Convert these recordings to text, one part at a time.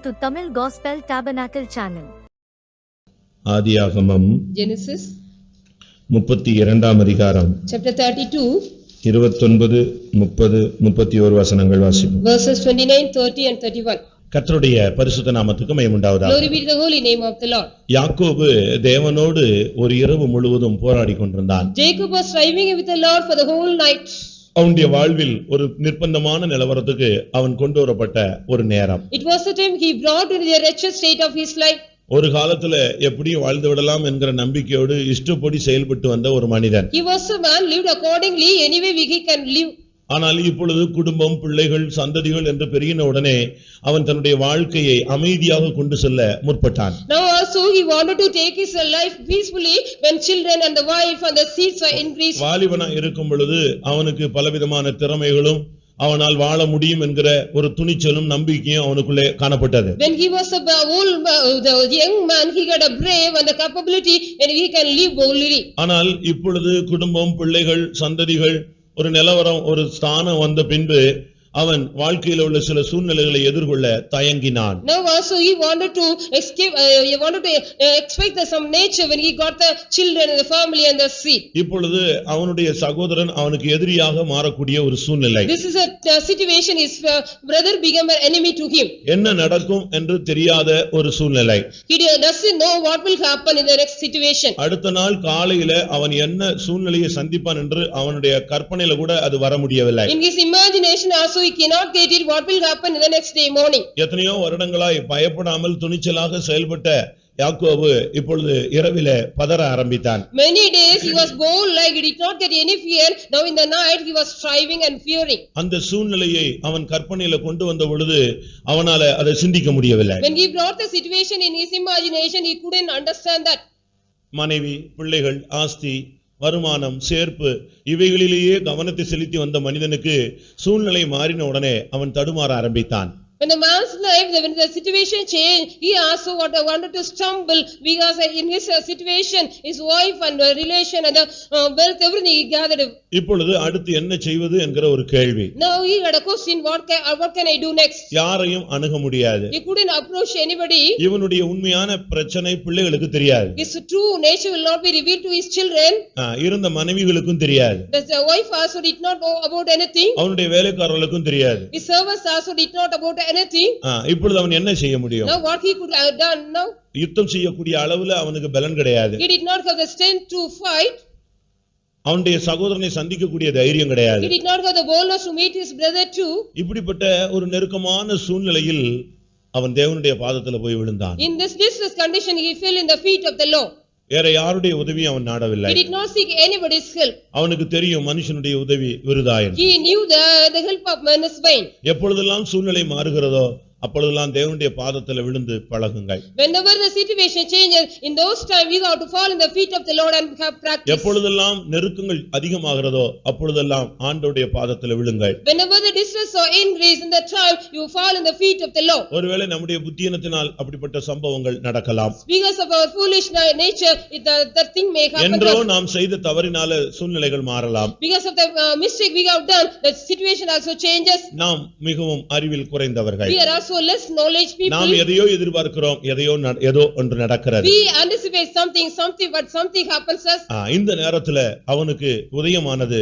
to Tamil Gospel Tabernacle channel. ஆதியாகமம் Genesis 32ஆம் அதிகாரம் chapter 32 29, 30, 31 வசனங்கள் வாசிப்போம். verses 29, 30 and 31. கர்த்தருடைய பரிசுத்த நாமத்துக்கு மகிமை உண்டாவதாக. Glory be to the holy name of the Lord. யாக்கோபு தேவனோடு ஒரு இரவு முழுவதும் போராடிக் கொண்டிருந்தான். Jacob was striving with the Lord for the whole night. அவனுடைய வாழ்வில் ஒரு நிர்பந்தமான நிலவரத்துக்கு அவன் கொண்டு வரப்பட்ட ஒரு நேரம். It was the time he brought into the wretched state of his life. ஒரு காலத்துல எப்படியும் வாழ்ந்து விடலாம் என்கிற நம்பிக்கையோடு இஷ்டப்படி செயல்பட்டு வந்த ஒரு மனிதன். He was a man lived accordingly anyway he can live. ஆனால் இப்பொழுது குடும்பம், பிள்ளைகள், சந்ததிகள் என்று பெருகின உடனே அவன் தன்னுடைய வாழ்க்கையை அமைதியாக கொண்டு செல்ல முற்பட்டான். Now also he wanted to take his life peacefully when children and the wife and the seeds are increased. வாலிபனா இருக்கும் பொழுது அவனுக்கு பலவிதமான திறமைகளும் அவனால் வாழ முடியும் என்கிற ஒரு துணிச்சலும் நம்பிக்கையும் அவனுக்குள்ளே காணப்பட்டது. When he was the young man, he got a brave and the capability and he can live boldly. ஆனால் இப்பொழுது குடும்பம், பிள்ளைகள், சந்ததிகள், ஒரு நிலவரம், ஒரு ஸ்தானம் வந்த பின்பு அவன் வாழ்க்கையில் உள்ள சில சூழ்நிலைகளை எதிர்கொள்ள தயங்கினான். Now also he wanted to escape, he wanted to expect some nature when he got the children and the family and the seed. இப்பொழுது அவனுடைய சகோதரன் அவனுக்கு எதிரியாக மாறக்கூடிய ஒரு சூழ்நிலை. This is a situation, his brother became an enemy to him. என்ன நடக்கும் என்று தெரியாத ஒரு சூழ்நிலை. He doesn't know what will happen in the next situation. அடுத்த நாள் காலையில அவன் என்ன சூழ்நிலையை சந்திப்பான் என்று அவனுடைய கற்பனையில கூட அது வர முடியவில்லை. In his imagination also he cannot get it what will happen in the next day morning. எத்தனையோ வருடங்களாய் பயப்படாமல் துணிச்சலாக செயல்பட்ட யாக்கோபு இப்பொழுது இரவிலே பதற ஆரம்பித்தான். Many days he was bold like he did not get any fear. Now in the night he was striving and fearing. அந்த சூழ்நிலையை அவன் கற்பனையில கொண்டு வந்த பொழுது அவனால அதை சிந்திக்க முடியவில்லை. When he brought the situation in his imagination, he couldn't understand that. மனைவி, பிள்ளைகள், ஆஸ்தி, வருமானம், சேர்ப்பு இவைகளிலேயே கவனத்தை செலுத்தி வந்த மனிதனுக்கு சூழ்நிலை மாறின உடனே அவன் தடுமாற ஆரம்பித்தான். When the man's life, when the situation changed, he also wanted to stumble because in his situation, his wife and relation and the wealth, everything he gathered. இப்பொழுது அடுத்து என்ன செய்வது என்கிற ஒரு கேள்வி. Now he had a question, what can I do next? யாரையும் அணுக முடியாது. He couldn't approach anybody. இவனுடைய உண்மையான பிரச்சனை பிள்ளைகளுக்கு தெரியாது. His true nature will not be revealed to his children. இருந்த மனைவிகளுக்கும் தெரியாது. The wife also did not know about anything. அவனுடைய வேலைக்காரர்களுக்கும் தெரியாது. His servants also did not about anything. இப்பொழுது அவன் என்ன செய்ய முடியும்? Now what he could have done now? யுத்தம் செய்யக்கூடிய அளவுல அவனுக்கு பலன் கிடையாது. He did not have the strength to fight. அவனுடைய சகோதரனை சந்திக்கக்கூடிய தைரியம் கிடையாது. He did not have the boldness to meet his brother too. இப்படிப்பட்ட ஒரு நெருக்கமான சூழ்நிலையில் அவன் தேவனுடைய பாதத்துல போய் விழுந்தான். In this distress condition he fell in the feet of the Lord. வேற யாருடைய உதவியும் அவன் நாடவில்லை. He did not seek anybody's help. அவனுக்கு தெரியும் மனுஷனுடைய உதவி விருதாயன். He knew the help of man is vain. எப்பொழுதெல்லாம் சூழ்நிலை மாறுகிறதோ அப்பொழுதெல்லாம் தேவனுடைய பாதத்துல விழுந்து பழகுங்கள். Whenever the situation changes, in those times we have to fall in the feet of the Lord and have practice. எப்பொழுதெல்லாம் நெருக்கங்கள் அதிகமாகிறதோ அப்பொழுதெல்லாம் ஆண்டவருடைய பாதத்துல விழுங்கள். Whenever the distress or increase in the time, you fall in the feet of the Lord. ஒருவேளை நம்முடைய புத்தியினத்தினால் அப்படிப்பட்ட சம்பவங்கள் நடக்கலாம். Because of our foolish nature, the thing may happen. என்றோ நாம் செய்த தவறினால சூழ்நிலைகள் மாறலாம். Because of the mistake we have done, the situation also changes. நாம் மிகவும் அறிவில் குறைந்தவர்கள். We are also less knowledge people. நாம் எதையோ எதிர்பார்க்கிறோம், ஏதோ ஒன்று நடக்கிறது. We anticipate something but something happens us. இந்த நேரத்துல அவனுக்கு உதயமானது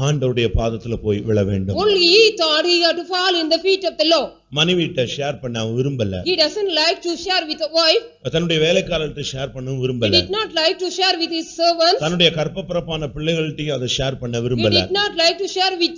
ஆண்டவருடைய பாதத்துல போய் விழ வேண்டும். Only he thought he had to fall in the feet of the Lord. மனைவிட்ட ஷேர் பண்ண விரும்பல. He doesn't like to share with the wife. தன்னுடைய வேலைக்காரர்கிட்ட ஷேர் பண்ண விரும்பல. He did not like to share with his servants. தன்னுடைய கர்ப்பப்பிறப்பான பிள்ளைகள்கிட்ட அதை share பண்ண விரும்பல. He did not like to share with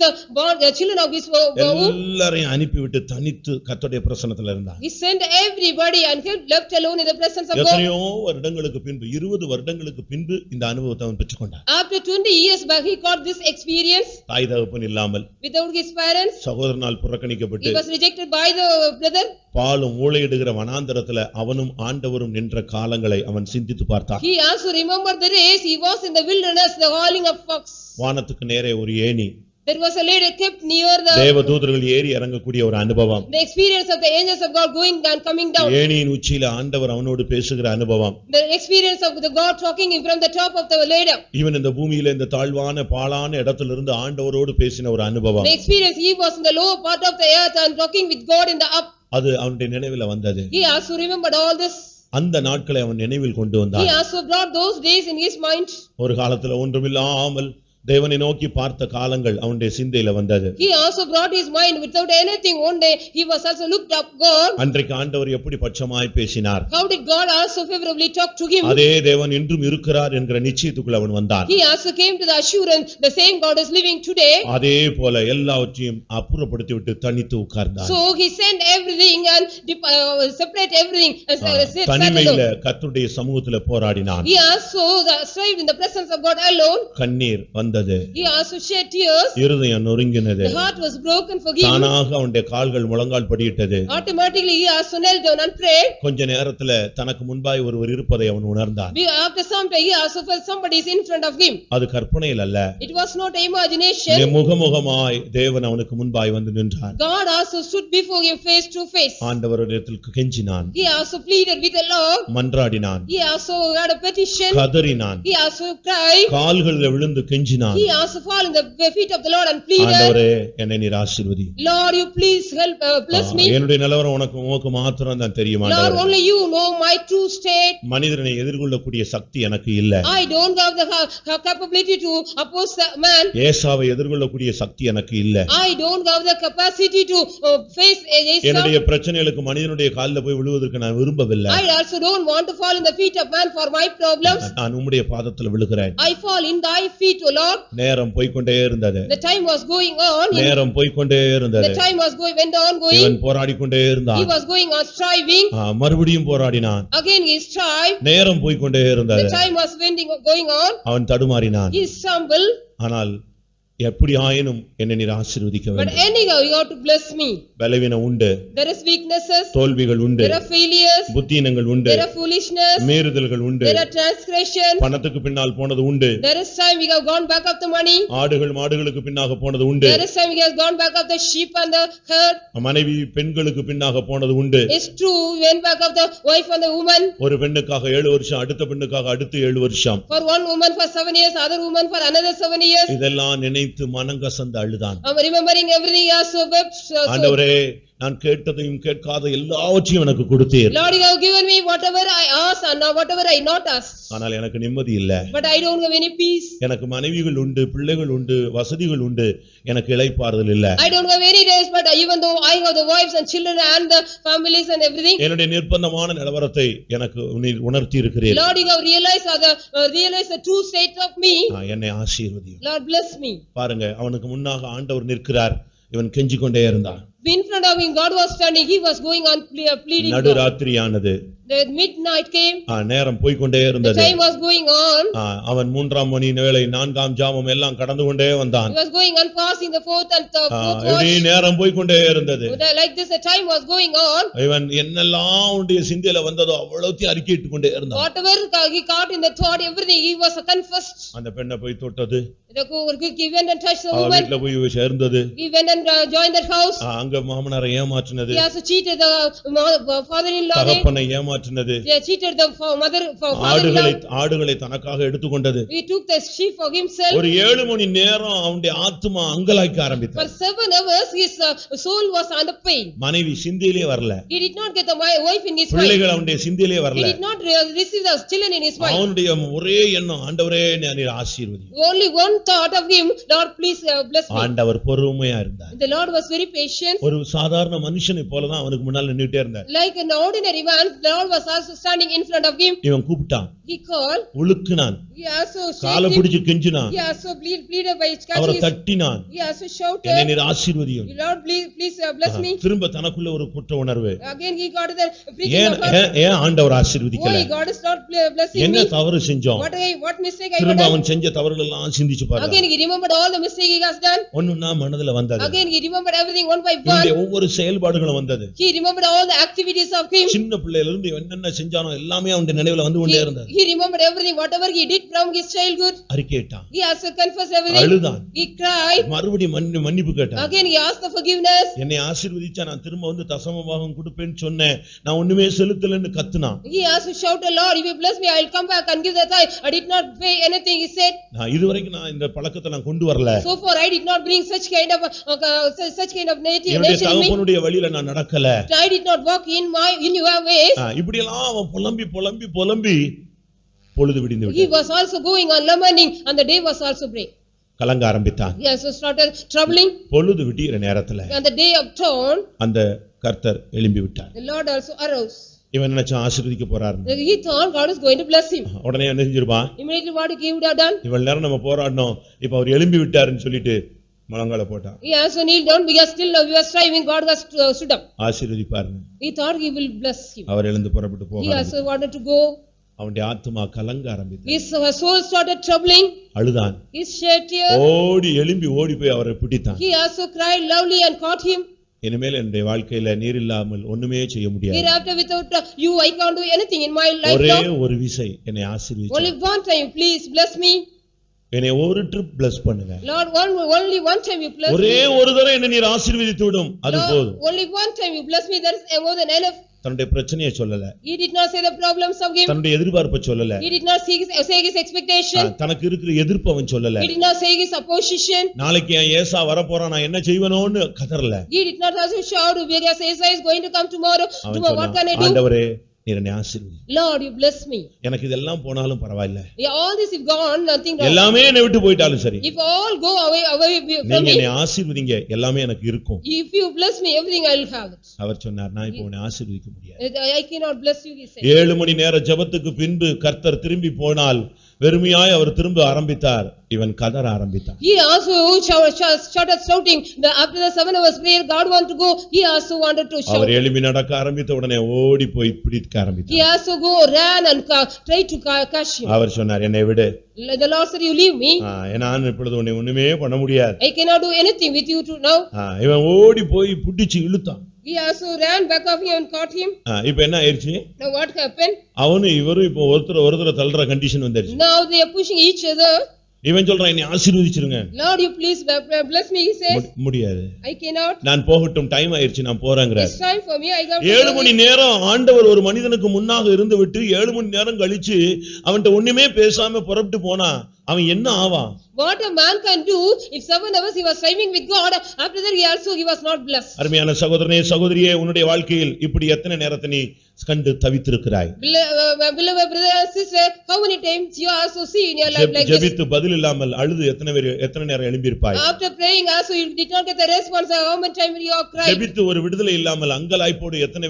the children of his womb. எல்லாரையும் அனுப்பிவிட்டு தனித்து கர்த்தருடைய பிரசன்னத்துல இருந்தான். He sent everybody and he left alone in the presence of God. எத்தனையோ வருடங்களுக்கு பின்பு 20 வருடங்களுக்கு பின்பு இந்த அனுபவத்தை அவன் பெற்றுக்கொண்டான். After 20 years back he got this experience. தாய் தகப்பன் இல்லாமல், without his parents, சகோதரனால் புறக்கணிக்கப்பட்டு, he was rejected by the brother. பாலும் ஊளையிடுகிற வனாந்தரத்துல அவனும் ஆண்டவரும் நின்ற காலங்களை அவன் சிந்தித்து பார்த்தான். He also remembered the race he was in the wilderness, the howling of fox. வானத்துக்கு நேரே ஒரு ஏணி, There was a lady kept near the தேவதூதர்கள் ஏறி இறங்கக்கூடிய ஒரு அனுபவம். The experience of the angels of God going and coming down. ஏணியின் உச்சியில ஆண்டவர் அவனோடு பேசுகிற அனுபவம். The experience of the God talking from the top of the ladder. இவன் இந்த பூமியில இந்த தாழ்வான பாழான இடத்திலிருந்து ஆண்டவரோடு பேசின ஒரு அனுபவம். The experience he was in the lower part of the earth and talking with God in the up. அது அவனுடைய நினைவில வந்தது. He also remembered all this. அந்த நாட்களை அவன் நினைவில் கொண்டு He வந்தான். also brought those days in his mind. ஒரு காலத்துல ஒன்றுமில்லாமல் தேவனை நோக்கி பார்த்த காலங்கள் அவனுடைய சிந்தையில வந்தது. He also brought his mind without anything. One day he was also looked up God. அன்றைக்கு ஆண்டவர் எப்படி பட்சமாய் பேசினார். How did God also favorably talk to him? அதே தேவன் இன்றும் இருக்கிறார் என்கிற நிச்சயத்துக்குள்ள அவன் வந்தான். He also came to the assurance the same God is living today. அதே போல எல்லாவற்றையும் அப்புறப்படுத்தி விட்டு தனித்து உட்கார்ந்தான். So he sent everything and separate everything and sat தனிமையில alone. கர்த்தருடைய சமூகத்துல போராடினான். He also strived in the presence of God alone. கண்ணீர் வந்தது. He also shed tears. இருதயம் நொறுங்கினது. The heart was broken for him. தானாக அவனுடைய கால்கள் முழங்கால் படியிட்டது. Automatically he also knelt down and prayed. கொஞ்ச நேரத்துல தனக்கு முன்பாய் ஒருவர் இருப்பதை அவன் உணர்ந்தான். After some time he also felt somebody is in front of him. அது கற்பனையில் அல்ல. It was not imagination. முகமுகமாய் தேவன் அவனுக்கு முன்பாய் வந்து நின்றார். God also stood before him face to face. ஆண்டவரிடத்தில் கெஞ்சினான். He also pleaded with the Lord. மன்றாடினான். He also had a petition. கதறினான். He also cried. கால்களில் விழுந்து கெஞ்சினான். He also fall in the feet of the Lord and pleaded. ஆண்டவரே என்னை நீர் ஆசீர்வதி. Lord, you please help bless me. என்னுடைய நிலவரம் உனக்கு மாத்திரம் தான் தெரியும் Lord, ஆண்டவரே. only you know my true state. மனிதனை எதிர்கொள்ளக்கூடிய சக்தி எனக்கு இல்ல. I don't have the capability to oppose the man. ஏசாவை எதிர்கொள்ளக்கூடிய சக்தி எனக்கு இல்ல. I don't have the capacity to face Esau. என்னுடைய பிரச்சனைகளுக்கு மனிதனுடைய காலில் போய் விழுவதற்கு நான் விரும்பவில்லை. I also don't want to fall in the feet of man for my problems. நான் உம்முடைய பாதத்தில் விழுகிறேன். I fall in thy feet, O Lord. நேரம் போய்க்கொண்டே இருந்தது. The time was going on. நேரம் போய்க்கொண்டே இருந்தது. The time was went on going. இவன் போராடிக்கொண்டே இருந்தான். He was going on striving. மறுபடியும் போராடினான். Again he strived. நேரம் போய்க்கொண்டே இருந்தது. The time was going on. அவன் தடுமாறினான். He stumbled. ஆனால் எப்படி ஆயினும் என்னை நீர் ஆசீர்வதிக்க But வேண்டும். anyhow you have to bless me. பலவீனம் உண்டு. There is weaknesses. தோல்விகள் உண்டு. There are failures. புத்தீனங்கள் உண்டு. There are foolishness. மீறுதல்கள் உண்டு. There are transgression. பணத்துக்கு பின்னால் போனது உண்டு. There is time we have gone back of the money. ஆடுகள் மாடுகளுக்கு பின்னாக போனது உண்டு. There is time we have gone back of the sheep and the herd. மனைவி பெண்களுக்கு பின்னாக போனது உண்டு. It's true we went back of the wife and the woman. ஒரு பெண்ணுக்காக 7 வருஷம், அடுத்த பெண்ணுக்காக அடுத்து 7 வருஷம். For one woman for 7 years, other woman for another 7 years. இதெல்லாம் நினைத்து மனங்கசந்து அழுதான். I'm remembering everything he has so wept. ஆண்டவரே நான் கேட்டதையும் கேட்காத எல்லாவற்றையும் எனக்கு கொடுத்தீர். Lord, you have given me whatever I asked and whatever I not asked. ஆனால் எனக்கு நிம்மதி இல்ல. But I don't have any peace. எனக்கு மனைவிகள் உண்டு, பிள்ளைகள் உண்டு, வசதிகள் உண்டு, எனக்கு இளைப்பாறுதல் இல்ல. I don't have any rest, but even though I have the wives and children and the families and everything. என்னுடைய நிர்பந்தமான நிலவரத்தை எனக்கு நீர் உணர்த்தி இருக்கிறீர். Lord, you have realized the true state of me. என்னை ஆசீர்வதியும். Lord, bless me. பாருங்க அவனுக்கு முன்னாக ஆண்டவர் நிற்கிறார். இவன் கெஞ்சிக் கொண்டே இருந்தான். In front of him God was standing. He was going on pleading. நடுராத்திரியானது. The midnight came. நேரம் போய்க்கொண்டே The இருந்தது. time was going on. அவன் 3ஆம் மணி வேளை 4ஆம் ஜாமம் எல்லாம் கடந்து கொண்டே வந்தான். He was going on passing the fourth and the fourth watch. இப்படி நேரம் போய்க்கொண்டே இருந்தது. Like this the time was going on. இவன் என்னெல்லாம் உடைய சிந்தையில வந்ததோ அவ்வளவுத்தையும் அறிக்கையிட்டு கொண்டே இருந்தான். Whatever he caught in the thought, everything he was confessed. அந்த பெண்ணை போய் தொட்டது. He went and touched the அவ woman. வீட்டுல போய் சேர்ந்தது. He went and joined that house. அங்க மாமனாரை ஏமாற்றினது. He also cheated the father-in-law. தகப்பனை ஏமாற்றினது. He cheated the father-in-law. ஆடுகளை தனக்காக எடுத்துக்கொண்டது. He took the sheep for himself. ஒரு 7 மணி நேரம் அவனுடைய ஆத்துமா அங்கலாய்க்க ஆரம்பித்தது. For 7 hours his soul was under pain. மனைவி சிந்தையிலே வரல. He did not get the wife in his mind. பிள்ளைகள் அவனுடைய சிந்தையிலே He வரல. did not receive the children in his mind. அவனுடைய ஒரே எண்ணம் ஆண்டவரே நீர் ஆசீர்வதி. Only one thought of him, Lord, please bless me. ஆண்டவர் பொறுமையா இருந்தார். The Lord was very patient. ஒரு சாதாரண மனுஷனை போல தான் அவனுக்கு முன்னால நின்னுட்டே இருந்தார். Like an ordinary man, the Lord was also standing in front of him. இவன் கூப்பிட்டான். He called. உலுக்குனான். He also காலை பிடிச்சு கெஞ்சினான். He also pleaded by his அவரை catching. தட்டினான். He also shouted. என்னை நீர் ஆசீர்வதியும். Lord, please bless me. திரும்ப தனக்குள்ள ஒரு குற்ற உணர்வு. Again he got the freaking of heart. ஏன் ஆண்டவர் ஆசீர்வதிக்கல? Why God is not blessing என்ன me? தவறு செஞ்சோம்? What mistake I திரும்ப done? அவன் செஞ்ச தவறுகள் எல்லாம் சிந்திச்சு பாரு. Again he remembered all the mistake he has done. ஒண்ணுன்னா மனதுல வந்தது. Again he remembered everything one by இவனுடைய one. ஒவ்வொரு செயல்பாடுகளும் வந்தது. He remembered all the activities of him. சின்ன பிள்ளையில இருந்து என்னென்ன செஞ்சானோ எல்லாமே அவனுடைய நினைவுல வந்து கொண்டே இருந்தது. He remembered everything whatever he did from his childhood. அறிக்கையிட்டான். He also confessed everything. அழுதான். He cried. மறுபடியும் மன்னிப்பு கேட்டான். Again he asked for forgiveness. என்னை ஆசீர்வதிச்சா நான் திரும்ப வந்து தசம பாகம் கொடுப்பேன்னு சொன்னேன். நான் ஒண்ணுமே செலுத்தலன்னு கத்துனான். He also shouted, Lord, if you bless me, I will come back and give the tithe. I did not pay anything, he said. நான் இதுவரைக்கும் நான் இந்த பழக்கத்தை நான் கொண்டு வரல. So far I did not bring such kind of native. என்னுடைய nation in me. தகப்பனுடைய வழியில நான் நடக்கல. I did not walk in your ways. இப்படி எல்லாம் அவன் புலம்பி பொழுது விடிந்து He விட்டது. was also going on lamenting and the day was also break. கலங்க ஆரம்பித்தான். He also started troubling. பொழுது விடிகிற நேரத்துல And the day of dawn, அந்த கர்த்தர் எழும்பி விட்டார். the Lord also arose. இவன் நினைச்சான் ஆசீர்வதிக்க போறாருன்னு. He thought God is going to bless him. உடனே என்ன செஞ்சிருப்பான்? Immediately what he would have done? இவ்வளவு நேரம் நம்ம போராடணும், இப்ப அவர் எழும்பி விட்டாருன்னு சொல்லிட்டு முழங்கால போட்டான். He also kneeled down because still we were striving. God was stood up. ஆசீர்வதிப்பாருன்னு. He thought he will bless him. அவர் எழுந்து புறப்பட்டு He போக also wanted to go. அவனுடைய ஆத்துமா கலங்க ஆரம்பித்தது. His soul started troubling. அழுதான். He shed tears. ஓடி போய் அவரை பிடித்தான். He also cried loudly and caught him. இனிமேல் என்னுடைய வாழ்க்கையில நீர் இல்லாமல் ஒண்ணுமே செய்ய முடியாது. Hereafter without you I can't do anything in my life. ஒரே ஒரு விசை என்னை ஆசீர்வதிச்சு. Only one time please bless me. என்னை ஒரு ட்ரிப் bless பண்ணுங்க. Lord, only one time you bless me. ஒரே ஒரு தடவை என்னை நீர் ஆசீர்வதித்து விடும், அது போதும். Only one time you bless me, that is more than enough. தன்னுடைய பிரச்சனையை சொல்லல. He did not say the problems of him. தன்னுடைய எதிர்பார்ப்பை சொல்லல. He did not say his expectation. தனக்கு இருக்கிற எதிர்ப்பு அவன் சொல்லல. He did not say his opposition. நாளைக்கு என் ஏசா வரப்போறான், நான் என்ன செய்வேனோன்னு கதறல. He did not also shout because Asa is going to come tomorrow. What can I do? ஆண்டவரே நீர் என்னை ஆசீர்வதி. Lord, you bless me. எனக்கு இதெல்லாம் போனாலும் பரவாயில்லை. All this if gone, nothing wrong. எல்லாமே என்னை விட்டு போயிட்டாலும் சரி. If all go away from நீங்க me. என்னை ஆசீர்வதிங்க, எல்லாமே எனக்கு இருக்கும். If you bless me, everything I will have it. அவர் சொன்னார், நான் இப்போ உன்னை ஆசீர்வதிக்க முடியாது. I cannot bless you, he said. 7 மணி நேர ஜெபத்துக்கு பின்பு கர்த்தர் திரும்பி போனால் வெறுமையாய் அவர் திரும்ப ஆரம்பித்தார். இவன் கதற ஆரம்பித்தான். He also started shouting. After the 7 hours prayer, God wanted to go. He also wanted to shout. அவர் எழும்பி நடக்க ஆரம்பித்த உடனே ஓடி போய் பிடிக்க He ஆரம்பித்தார். also ran and tried to catch him. அவர் சொன்னார், என்னை விடு. The Lord said, you leave me. நான் இப்பொழுது உன்னை ஒண்ணுமே பண்ண முடியாது. I cannot do anything with you now. இவன் ஓடி போய் பிடிச்சு இழுத்தான். He also ran back of him and caught him. இப்ப என்ன ஆயிருச்சு? Now what happened? அவனு இவரும் இப்போ ஒருத்தர தள்ளுற கண்டிஷன் வந்துருச்சு. Now they are pushing each other. இவன் சொல்றான், என்னை ஆசீர்வதிச்சிருங்க. Lord, you please bless me, he says. முடியாது. I cannot. நான் போகட்டும், டைம் ஆயிருச்சு, நான் போறேங்கறார். It's time for me. I got 7 மணி நேரம் ஆண்டவர் ஒரு மனிதனுக்கு முன்னாக இருந்து விட்டு 7 மணி நேரம் கழிச்சு அவன்கிட்ட ஒண்ணுமே பேசாம புறப்பட்டு போனா அவன் என்ன ஆவான்? What a man can do if 7 hours he was striving with God, after that he was not blessed. அருமையான சகோதரனே சகோதரியே, உன்னுடைய வாழ்க்கையில் இப்படி எத்தனை நேரத்தை நீ கண்டு தவித்திருக்கிறாய்? Beloved brother and sister, how many times you also see in your life like this? ஜெபித்து பதில் இல்லாமல் அழுது எத்தனை நேரம் எழும்பி இருப்பாய்? After praying also you did not get the response. How many times you are crying? ஜெபித்து ஒரு விடுதலை இல்லாமல் அங்கலாய்ப்போடு எத்தனை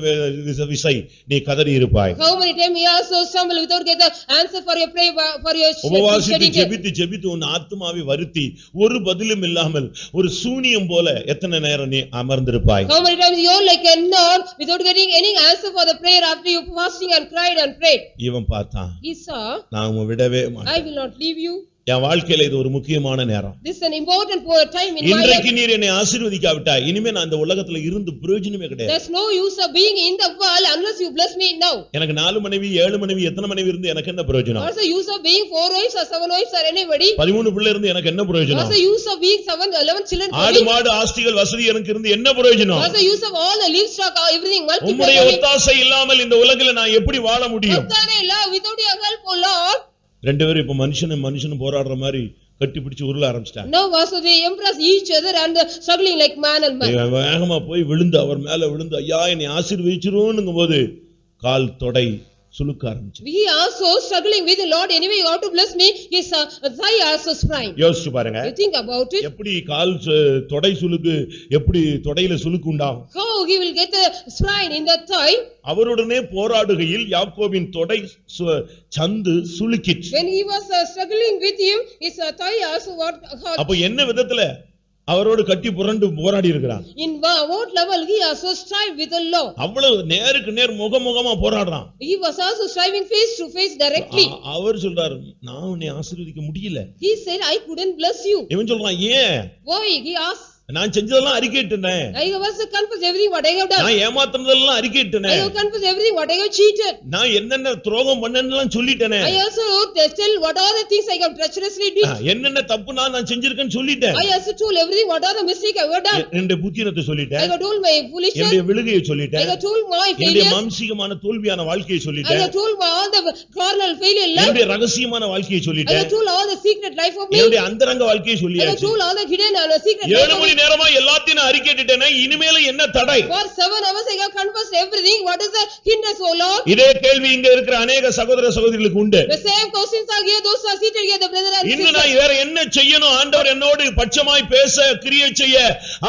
விசை நீ கதறி இருப்பாய்? How many times you also stumble without get the answer for your prayer, for your உபவாசித்து ஜெபித்து உன் ஆத்துமாவை வருத்தி ஒரு பதிலும் இல்லாமல் ஒரு சூனியம் போல எத்தனை நேரம் நீ அமர்ந்திருப்பாய்? How many times you are like a nun without getting any answer for the prayer after you fasting and cried and prayed? இவன் பார்த்தான், He saw, நான் உம்மை விடவே மாட்டேன். I will not leave you. என் வாழ்க்கையில இது ஒரு முக்கியமான நேரம். This is an important time in my life. இன்றைக்கு நீர் என்னை ஆசீர்வதிக்காவிட்டால் இனிமே நான் இந்த உலகத்துல இருந்து பிரயோஜனமே கிடையாது. There's no use of being in the world unless you bless me now. எனக்கு 4 மனைவி 7 மனைவி எத்தனை மனைவி இருந்து எனக்கு என்ன பிரயோஜனம்? What's the use of being 4 wives or 7 wives or anybody? 13 பிள்ளை இருந்து எனக்கு என்ன பிரயோஜனம்? What's the use of being 11 children? ஆடு மாடு ஆஸ்திகள் வசதி எனக்கு இருந்து என்ன பிரயோஜனம்? What's the use of all the livestock or everything multiplied? உம்முடைய ஒத்தாசை இல்லாமல் இந்த உலகில நான் எப்படி வாழ முடியும்? Without your help, O Lord. ரெண்டு பேரும் இப்ப மனுஷனும் போராடுற மாதிரி கட்டி பிடிச்சு உருள ஆரம்பிச்சிட்டாங்க. Now also they embrace each other and struggling like man and man. வேகமா போய் விழுந்து அவர் மேல விழுந்து ஐயா என்னை ஆசீர்வதிச்சிருவோம்ங்கும்போது கால் தொடை சுளுக்க ஆரம்பிச்சு. He also struggling with the Lord, anyway you ought to bless me. His thigh also sprained. யோசிச்சு பாருங்க. You think about it. எப்படி கால் தொடை சுளுக்கு, எப்படி தொடையில சுளுக்கு உண்டாகும்? How he will get a sprain in the thigh? அவருடனே போராடுகையில் யாக்கோபின் தொடை சந்து சுளுக்கிச்சு. When he was struggling with him, his thigh also what? அப்ப என்ன விதத்துல அவரோடு கட்டி புரண்டு போராடி இருக்கிறான்? In what level he also strive with the Lord? அவ்வளவு நேருக்கு நேர் முகமுகமா போராடுறான். He was also striving face to face directly. அவர் சொல்றாரு, நான் உன்னை ஆசீர்வதிக்க முடியல. He said, I couldn't bless you. இவன் சொல்றான், ஏன்? Why? He asked. நான் செஞ்சதெல்லாம் அறிக்கையிட்டேன். I was confessed everything what I have done. நான் ஏமாத்துனதெல்லாம் அறிக்கையிட்டேன். I have confessed everything what I have cheated. நான் என்னென்ன துரோகம் பண்ணேன்னு சொல்லிட்டேன். I also tell what are the things I have treacherously did. என்னென்ன தப்பு நான் செஞ்சிருக்கேன்னு சொல்லிட்டேன். I also told everything what are the mistake I have done. என்னுடைய புத்தினத்தை சொல்லிட்டேன். I have told my foolishness. என்னுடைய விழுகையை சொல்லிட்டேன். I have told my failures. என்னுடைய மாம்சீகமான தோல்வியான வாழ்க்கையை சொல்லிட்டேன். I have told all the carnal failure life. என்னுடைய ரகசியமான வாழ்க்கையை சொல்லிட்டேன். I have told all the secret life of me. என்னுடைய அந்தரங்க வாழ்க்கையை சொல்லியாச்சு. I have told all the hidden and secret life. 7 மணி நேரமா எல்லாத்தையும் நான் அறிக்கையிட்டேனே, இனிமேல என்ன தடை? For 7 hours I have confessed everything. What is the hindrance, O Lord? இதே கேள்வி இங்க இருக்கிற अनेक சகோதர சகோதரிகளுக்கு உண்டு. The same questions are here, those who are seated here, the brother and இன்னும் sister. நான் வேற என்ன செய்யணும்? ஆண்டவர் என்னோடு பட்சமாய் பேச, கிரியை செய்ய,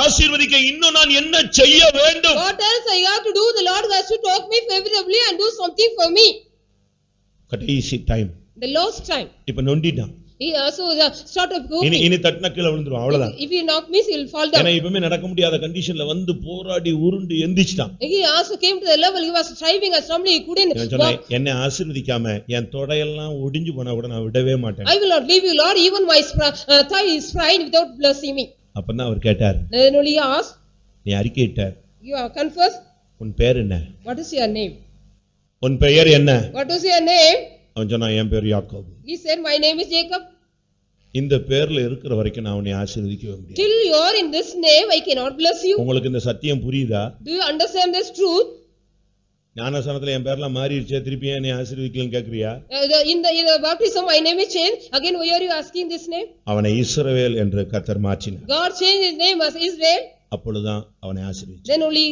ஆசீர்வதிக்க இன்னும் நான் என்ன செய்ய வேண்டும்? What else I have to do? The Lord has to talk me favorably and do something for me. கடைசி டைம். The last time. இப்ப நொண்டிட்டான். He also started இனி cooking. தட்டினா கீழ விழுந்துரும், அவ்வளவுதான். If he knock me, he will fall down. ஏன்னா இப்பமே நடக்க முடியாத கண்டிஷன்ல வந்து போராடி உருண்டு எந்திரிச்சிட்டான். He also came to the level, he was striving and stumbling, he couldn't நான் சொன்னேன், walk. என்னை ஆசீர்வதிக்காம என் தொடையெல்லாம் ஒடிஞ்சு போனா கூட நான் விடவே மாட்டேன். I will not leave you, Lord, even my thigh is fried without blessing me. அப்பதான் அவர் கேட்டார், Then only he asked, நீ அறிக்கையிட்ட, you have confessed, உன் பேர் என்ன? what is your name? உன் பெயர் என்ன? What is your name? அவன் சொன்னான், என் பேர் யாக்கோபு. He said, my name is Jacob. இந்த பேர்ல இருக்கிற வரைக்கும் நான் உன்னை ஆசீர்வதிக்கவே முடியாது. Till you are in this name, I cannot bless you. உங்களுக்கு இந்த சத்தியம் புரியுதா? Do you understand this truth? ஞானஸ்நானத்துல என் பேர்லாம் மாறிடுச்சே, திருப்பி என்னை ஆசீர்வதிக்கலன்னு கேக்குறியா? In the baptism, my name is changed. Again, why are you asking this name? அவனை இஸ்ரவேல் என்று கர்த்தர் மாற்றினார். God changed his name as Israel. அப்பொழுதுதான் அவனை ஆசீர்வதிச்சார். Then only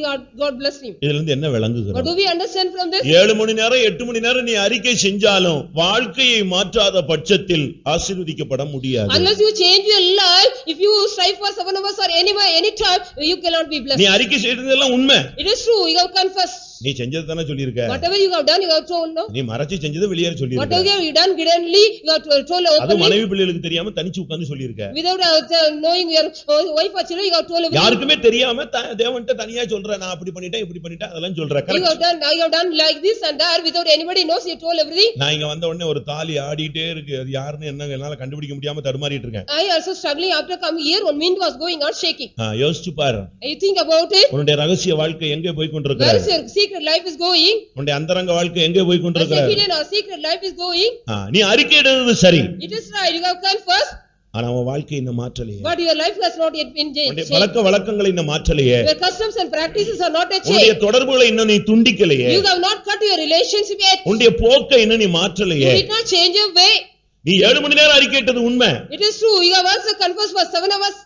God blessed him. இதுல இருந்து என்ன What விளங்குகிறது? do we understand from this? 7 மணி நேரம் 8 மணி நேரம் நீ அறிக்கை செஞ்சாலும் வாழ்க்கையை மாற்றாத பட்சத்தில் ஆசீர்வதிக்கப்பட முடியாது. Unless you change your life, if you strive for 7 hours or any time, you cannot be blessed. நீ அறிக்கை செய்ததெல்லாம் உண்மை. It is true, you have confessed. நீ செஞ்சது தானே சொல்லியிருக்க. Whatever you have done, you have told, no? நீ மறைச்சு செஞ்சது வெளியே சொல்லியிருக்க. Whatever you have done hiddenly, you have told அது openly. மனைவி பிள்ளைகளுக்கு தெரியாம தனிச்சு உட்கார்ந்து சொல்லியிருக்க. Without knowing your wife or children, you have told everything. யாருக்குமே தெரியாம தேவன்ட்ட தனியா சொல்ற, நான் அப்படி பண்ணிட்டேன் இப்படி பண்ணிட்டேன் அதெல்லாம் சொல்ற. You have done like this and that without anybody knows, you told everything. நான் இங்க வந்த உடனே ஒரு தாலி ஆடிட்டே இருக்கு, அது யாருன்னு என்ன என்னால கண்டுபிடிக்க முடியாம தடுமாறிட்டு இருக்கேன். I also struggling after coming here, one wind was going out shaking. யோசிச்சு பாரு. You think about it. உன்னுடைய ரகசிய வாழ்க்கை எங்கே போய் Where கொண்டிருக்கிறது? is your secret life is going? உன்னுடைய அந்தரங்க வாழ்க்கை எங்கே போய் Where கொண்டிருக்கிறது? hidden or secret life is going? நீ அறிக்கையிடுறது சரி. It is right, you have confessed. ஆனா உன் வாழ்க்கை இன்னும் மாற்றலையே. But your life has not yet been changed. உன்னுடைய பழக்க வழக்கங்களை இன்னும் மாற்றலையே. Your customs and practices are not yet உன்னுடைய changed. தொடர்புகளை இன்னும் நீ துண்டிக்கலையே. You have not cut your relationship yet. உன்னுடைய போக்கை இன்னும் நீ You மாற்றலையே. did not change your way. நீ 7 மணி நேரம் அறிக்கையிட்டது உண்மை. It is true, you have also confessed for 7 hours.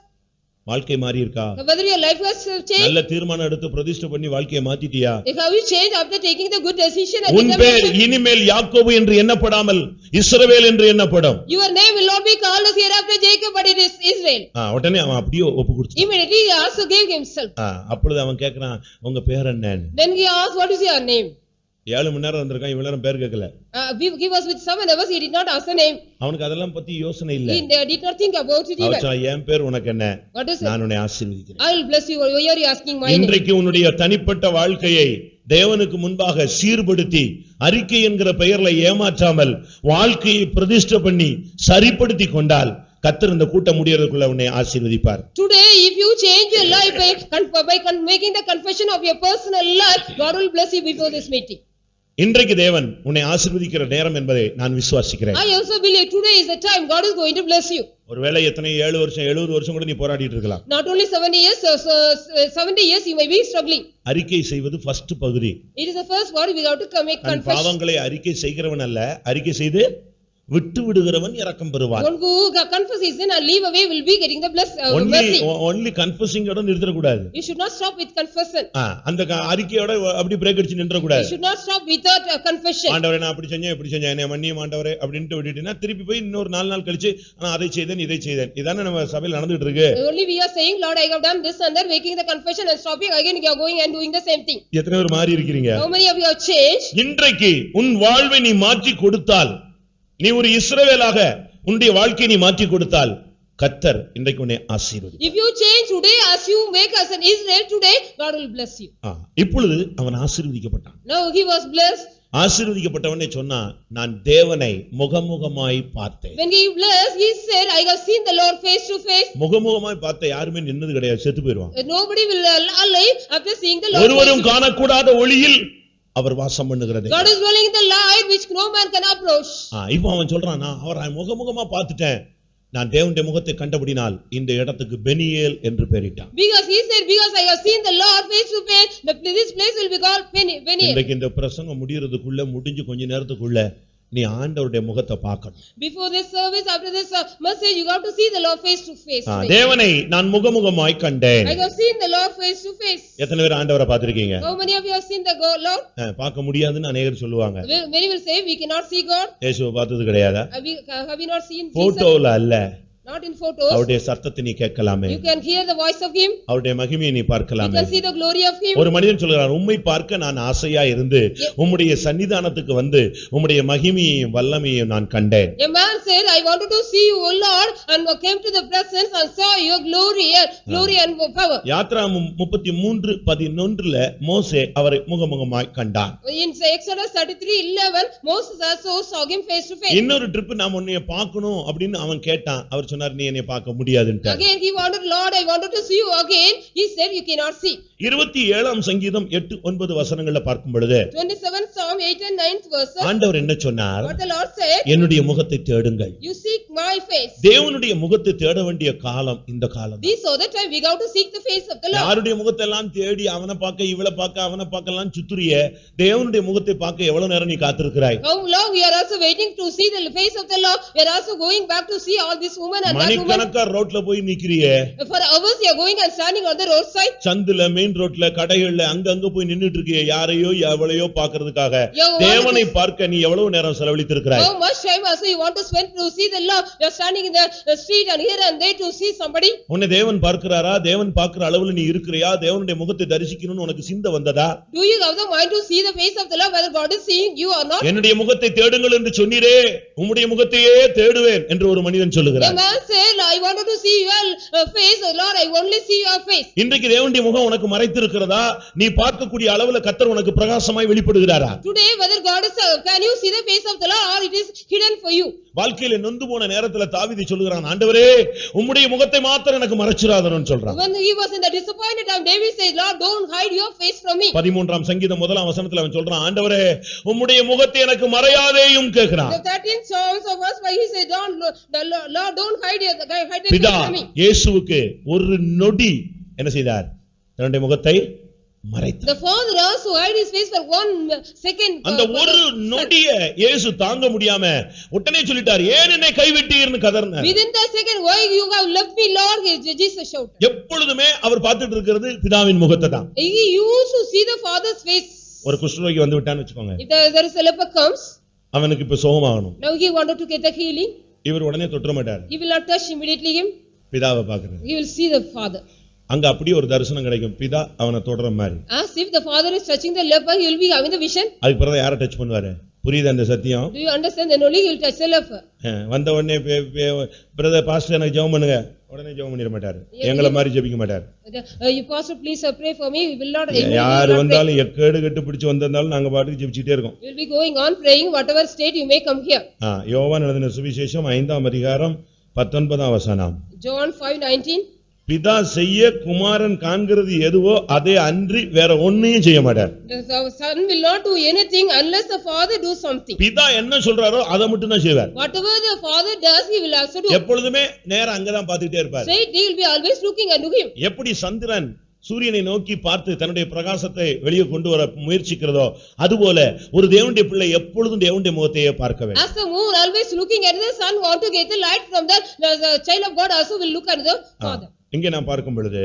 வாழ்க்கை மாறி இருக்கா? Whether your life has changed. நல்ல தீர்மானம் எடுத்து பிரதிஷ்டை பண்ணி வாழ்க்கையை மாத்திட்டியா? If have you changed after taking the good decision and உன் பேர் determination? இனிமேல் யாக்கோபு என்று எண்ணப்படாமல் இஸ்ரவேல் என்று எண்ணப்படும். Your name will not be called as hereafter Jacob, but it is Israel. உடனே அவன் அப்படியே ஒப்பு கொடுத்தான். Immediately he also gave himself. அப்பொழுது அவன் கேக்குறான், உங்க பேர் என்ன? Then he asked, what is your name? 7 மணி நேரம் வந்திருக்கான், இவ்வளவு நேரம் பேர் கேட்கல. He was with 7 hours, he did not ask the name. அவனுக்கு அதெல்லாம் பத்தி யோசனை இல்ல. He did not think about it even. அவன் என் பேர் உனக்கு என்ன? What is it? நான் உன்னை ஆசீர்வதிக்கிறேன். I will bless you. Why are you asking my name? இன்றைக்கு உன்னுடைய தனிப்பட்ட வாழ்க்கையை தேவனுக்கு முன்பாக சீர்படுத்தி அறிக்கை என்கிற பெயர்ல ஏமாற்றாமல் வாழ்க்கையை பிரதிஷ்டை பண்ணி சரிப்படுத்தி கொண்டால் கர்த்தர் இந்த கூட்டம் முடியறதுக்குள்ள உன்னை ஆசீர்வதிப்பார். Today if you change your life by making the confession of your personal life, God will bless you before this meeting. இன்றைக்கு தேவன் உன்னை ஆசீர்வதிக்கிற நேரம் என்பதை நான் விசுவாசிக்கிறேன். I also believe today is the time God is going to bless you. ஒருவேளை எத்தனை 7 வருஷம் 70 வருஷம் கூட நீ போராடிட்டு இருக்கலாம். Not only 70 years, 70 years you may be struggling. அறிக்கை செய்வது ஃபர்ஸ்ட் பகுதி. It is the first word we have to make confession. பாவங்களை அறிக்கை செய்கிறவன் அல்ல, அறிக்கை செய்து விட்டு விடுகிறவன் இரக்கம் பெறுவான். One who confesses his sin and leave away will be getting the mercy. only confessing ஓட நிறுத்த கூடாது. You should not stop with confession. அந்த அறிக்கையோட அப்படி பிரேக் அடிச்சு நின்ற கூடாது. You should not stop without confession. ஆண்டவரே நான் அப்படி செஞ்சேன் இப்படி செஞ்சேன் என்னை மன்னியும் ஆண்டவரே அப்படினு விட்டுட்டீனா திருப்பி போய் இன்னொரு 4 நாள் கழிச்சு நான் அதை செய்தேன் இதை செய்தேன். இதானே நம்ம சபையில நடந்துட்டு இருக்கு. Only we are saying Lord I have done this and that, making the confession and stopping again you are going and doing the same thing. எத்தனை பேர் மாறி இருக்கீங்க? How many of you have changed? இன்றைக்கு உன் வாழ்வை நீ மாற்றி கொடுத்தால், நீ ஒரு இஸ்ரவேலாக உன்னுடைய வாழ்க்கையை நீ மாற்றி கொடுத்தால் கர்த்தர் இன்றைக்கு உன்னை ஆசீர்வதிப்பார். If you change today as you make as an Israel today, God will bless you. இப்பொழுது அவன் ஆசீர்வதிக்கப்பட்டான். Now he was blessed. ஆசீர்வதிக்கப்பட்டவனே சொன்னா நான் தேவனை முகமுகமாய் பார்த்தேன். When he blessed, he said I have seen the Lord face to face. முகமுகமாய் பார்த்த யாருமே நின்னது கிடையாது, செத்து போயிடுவாங்க. Nobody will alive after seeing the Lord. ஒருவரும் காணக்கூடாத ஒளியில் அவர் வாசம் பண்ணுகிறது. God is dwelling in the light which no man can approach. இப்போ அவன் சொல்றான், நான் அவரை முகமுகமா பார்த்துட்டேன், நான் தேவனுடைய முகத்தை கண்டபடினால் இந்த இடத்துக்கு பெனியேல் என்று பெயரிட்டான். Because he said, because I have seen the Lord face to face, this place will be called Peniel. இன்றைக்கு இந்த பிரசங்கம் முடியறதுக்குள்ள முடிஞ்சு கொஞ்ச நேரத்துக்குள்ள நீ ஆண்டவருடைய முகத்தை பார்க்கணும். Before this service, after this message, you got to see the Lord face to face. தேவனை நான் முகமுகமாய் கண்டேன். I have seen the Lord face to face. எத்தனை பேர் ஆண்டவரை பார்த்திருக்கீங்க? How many of you have seen the Lord? பார்க்க முடியாதுன்னு அநேகர் சொல்லுவாங்க. Many will say we cannot see God. இயேசுவை பார்த்தது கிடையாதா? Have you not seen Jesus? போட்டோல அல்ல. Not in photos. அவருடைய சத்தத்தை நீ கேட்கலாமே. You can hear the voice of him. அவருடைய மகிமையை நீ பார்க்கலாமே. You can see the glory of him. ஒரு மனிதன் சொல்றார், உம்மை பார்க்க நான் ஆசையா இருந்து உம்முடைய சன்னிதானத்துக்கு வந்து உம்முடைய மகிமையையும் வல்லமையையும் நான் கண்டேன். A man said, I wanted to see you, O Lord, and came to the presence and saw your glory and power. யாத்ராகமம் 33:11 மோசே அவரை முகமுகமாய் கண்டான். In Exodus 33:11, Moses also saw him face to face. இன்னொரு ட்ரிப் நான் உன்னை பார்க்கணும் அப்படினு அவன் கேட்டான். அவர் சொன்னார், நீ என்னை பார்க்க முடியாதுன்னு. Again he wanted, Lord, I wanted to see you again. He said, you cannot see. 27ஆம் சங்கீதம் 8-9 வசனங்களை பார்க்கும் பொழுது 27th Psalm 8 and 9th verses. ஆண்டவர் என்ன சொன்னார்? What the Lord said, என்னுடைய முகத்தை தேடுங்கள். you seek my face. தேவனுடைய முகத்தை தேட வேண்டிய காலம் இந்த காலம். This so that time we got to seek the face of the Lord. யாருடைய முகத்தை எல்லாம் தேடி அவனை பார்க்க இவளை பார்க்க அவனை பார்க்கலாம் சுத்துறியே, தேவனுடைய முகத்தை பார்க்க எவ்வளவு நேரம் நீ காத்திருக்கிறாய்? How long we are also waiting to see the face of the Lord? We are also going back to see all this woman and that woman. மணிக்கணக்கா ரோட்ல போய் நிக்கிறியே. For hours you are going and standing on the roadside. சந்துல main ரோட்ல கடைகள்ல அங்க போய் நின்னுட்டு இருக்கியே, யாரையோ எவளையோ பார்க்கிறதுக்காக. தேவனை பார்க்க நீ எவ்வளவு நேரம் செலவழித்திருக்கிறாய்? How much time also you want to spend to see the Lord? You are standing in the street and here and there to see somebody. உன்னை தேவன் பார்க்கிறாரா? தேவன் பார்க்கிற அளவுல நீ இருக்கிறியா? தேவனுடைய முகத்தை தரிசிக்கணும்னு உனக்கு சிந்தை வந்ததா? Do you have the mind to see the face of the Lord, whether God is seeing you or not? என்னுடைய முகத்தை தேடுங்கள் என்று சொன்னீரே, உம்முடைய முகத்தையே தேடுவேன் என்று ஒரு மனிதன் சொல்லுகிறார். A man said, I wanted to see your face, Lord, I only see your face. இன்றைக்கு தேவனுடைய முகம் உனக்கு மறைத்திருக்கிறதா? நீ பார்க்கக்கூடிய அளவுல கர்த்தர் உனக்கு பிரகாசமாய் வெளிப்படுகிறாரா? Today whether God is, can you see the face of the Lord or it is hidden for you? வாழ்க்கையில நொந்து போன நேரத்துல தாவீது சொல்லுகிறான், ஆண்டவரே உம்முடைய முகத்தை மாத்திரம் எனக்கு மறைச்சிராதன்னு சொல்றான். When he was in the disappointed time, David said, Lord, don't hide your face from me. 13ஆம் சங்கீதம் 1ஆம் வசனத்துல அவன் சொல்றான், ஆண்டவரே உம்முடைய முகத்தை எனக்கு மறையாதேயும் கேக்குறான். The 13th Psalms of verse 5, he said, Lord, don't hide your face பிதா from me. இயேசுவுக்கு ஒரு நொடி என்ன செய்தார்? தன்னுடைய முகத்தை மறைத்தார். The father also hide his face for 1 second. அந்த ஒரு நொடிய இயேசு தாங்க முடியாம உடனே சொல்லிட்டார், ஏன் என்னை கைவிட்டீர்னு கதறினார். Within the second, why you have left me, Lord? Jesus shouted. எப்பொழுதுமே அவர் பார்த்துட்டு இருக்கிறது பிதாவின் முகத்தை தான். He used to see the father's face. ஒரு குஷ்டரோகி வந்து விட்டான்னு வெச்சுக்கோங்க. If there is a leper comes, அவனுக்கு இப்ப சுகமாகணும். now he wanted to get the healing. இவர் உடனே தொற்ற மாட்டார். He will not touch immediately him. பிதாவை பார்க்கிறார். He will see the father. அங்க அப்படியே ஒரு தரிசனம் கிடைக்கும், பிதா அவனை தொடற மாதிரி. As if the father is touching the leper, he will be having the vision. அதுக்கு பிறகு யாரை டச் பண்ணுவாரு? புரியுது அந்த சத்தியம்? Do you understand? Then only he will touch the leper. வந்த உடனே பிரதர் பாஸ்டர் எனக்கு ஜெபம் பண்ணுங்க, உடனே ஜெபம் பண்ணிட மாட்டாரு. எங்களை மாதிரி ஜெபிக்க மாட்டாரு. You pastor please pray for me. He will not. யார் வந்தாலும் எக்கேடு கெட்டு பிடிச்சு வந்தாலும் நாங்க பாட்டுக்கு ஜெபிச்சிட்டே இருக்கோம். We will be going on praying whatever state you may come here. யோவான் எழுதின சுவிசேஷம் 5ஆம் அதிகாரம் 19ஆம் வசனம். John 5:19. பிதா செய்ய குமாரன் காண்கிறது எதுவோ அதே அன்றி வேற ஒண்ணையும் செய்ய மாட்டார். The son will not do anything unless the father do something. பிதா என்ன சொல்றாரோ அதை மட்டும் தான் செய்வார். Whatever the father does, he will also do. எப்பொழுதுமே நேரா அங்கதான் பார்த்துட்டே இருப்பார். Straight he will be always looking unto him. எப்படி சந்திரன் சூரியனை நோக்கி பார்த்து தன்னுடைய பிரகாசத்தை வெளியே கொண்டு வர முயற்சிக்கிறதோ அதுபோல ஒரு தேவனுடைய பிள்ளை எப்பொழுதும் தேவனுடைய முகத்தையே பார்க்க வேண்டும். As the moon always looking at the sun, want to get the light from the child of God also will look at the father. இங்கே நான் பார்க்கும் பொழுது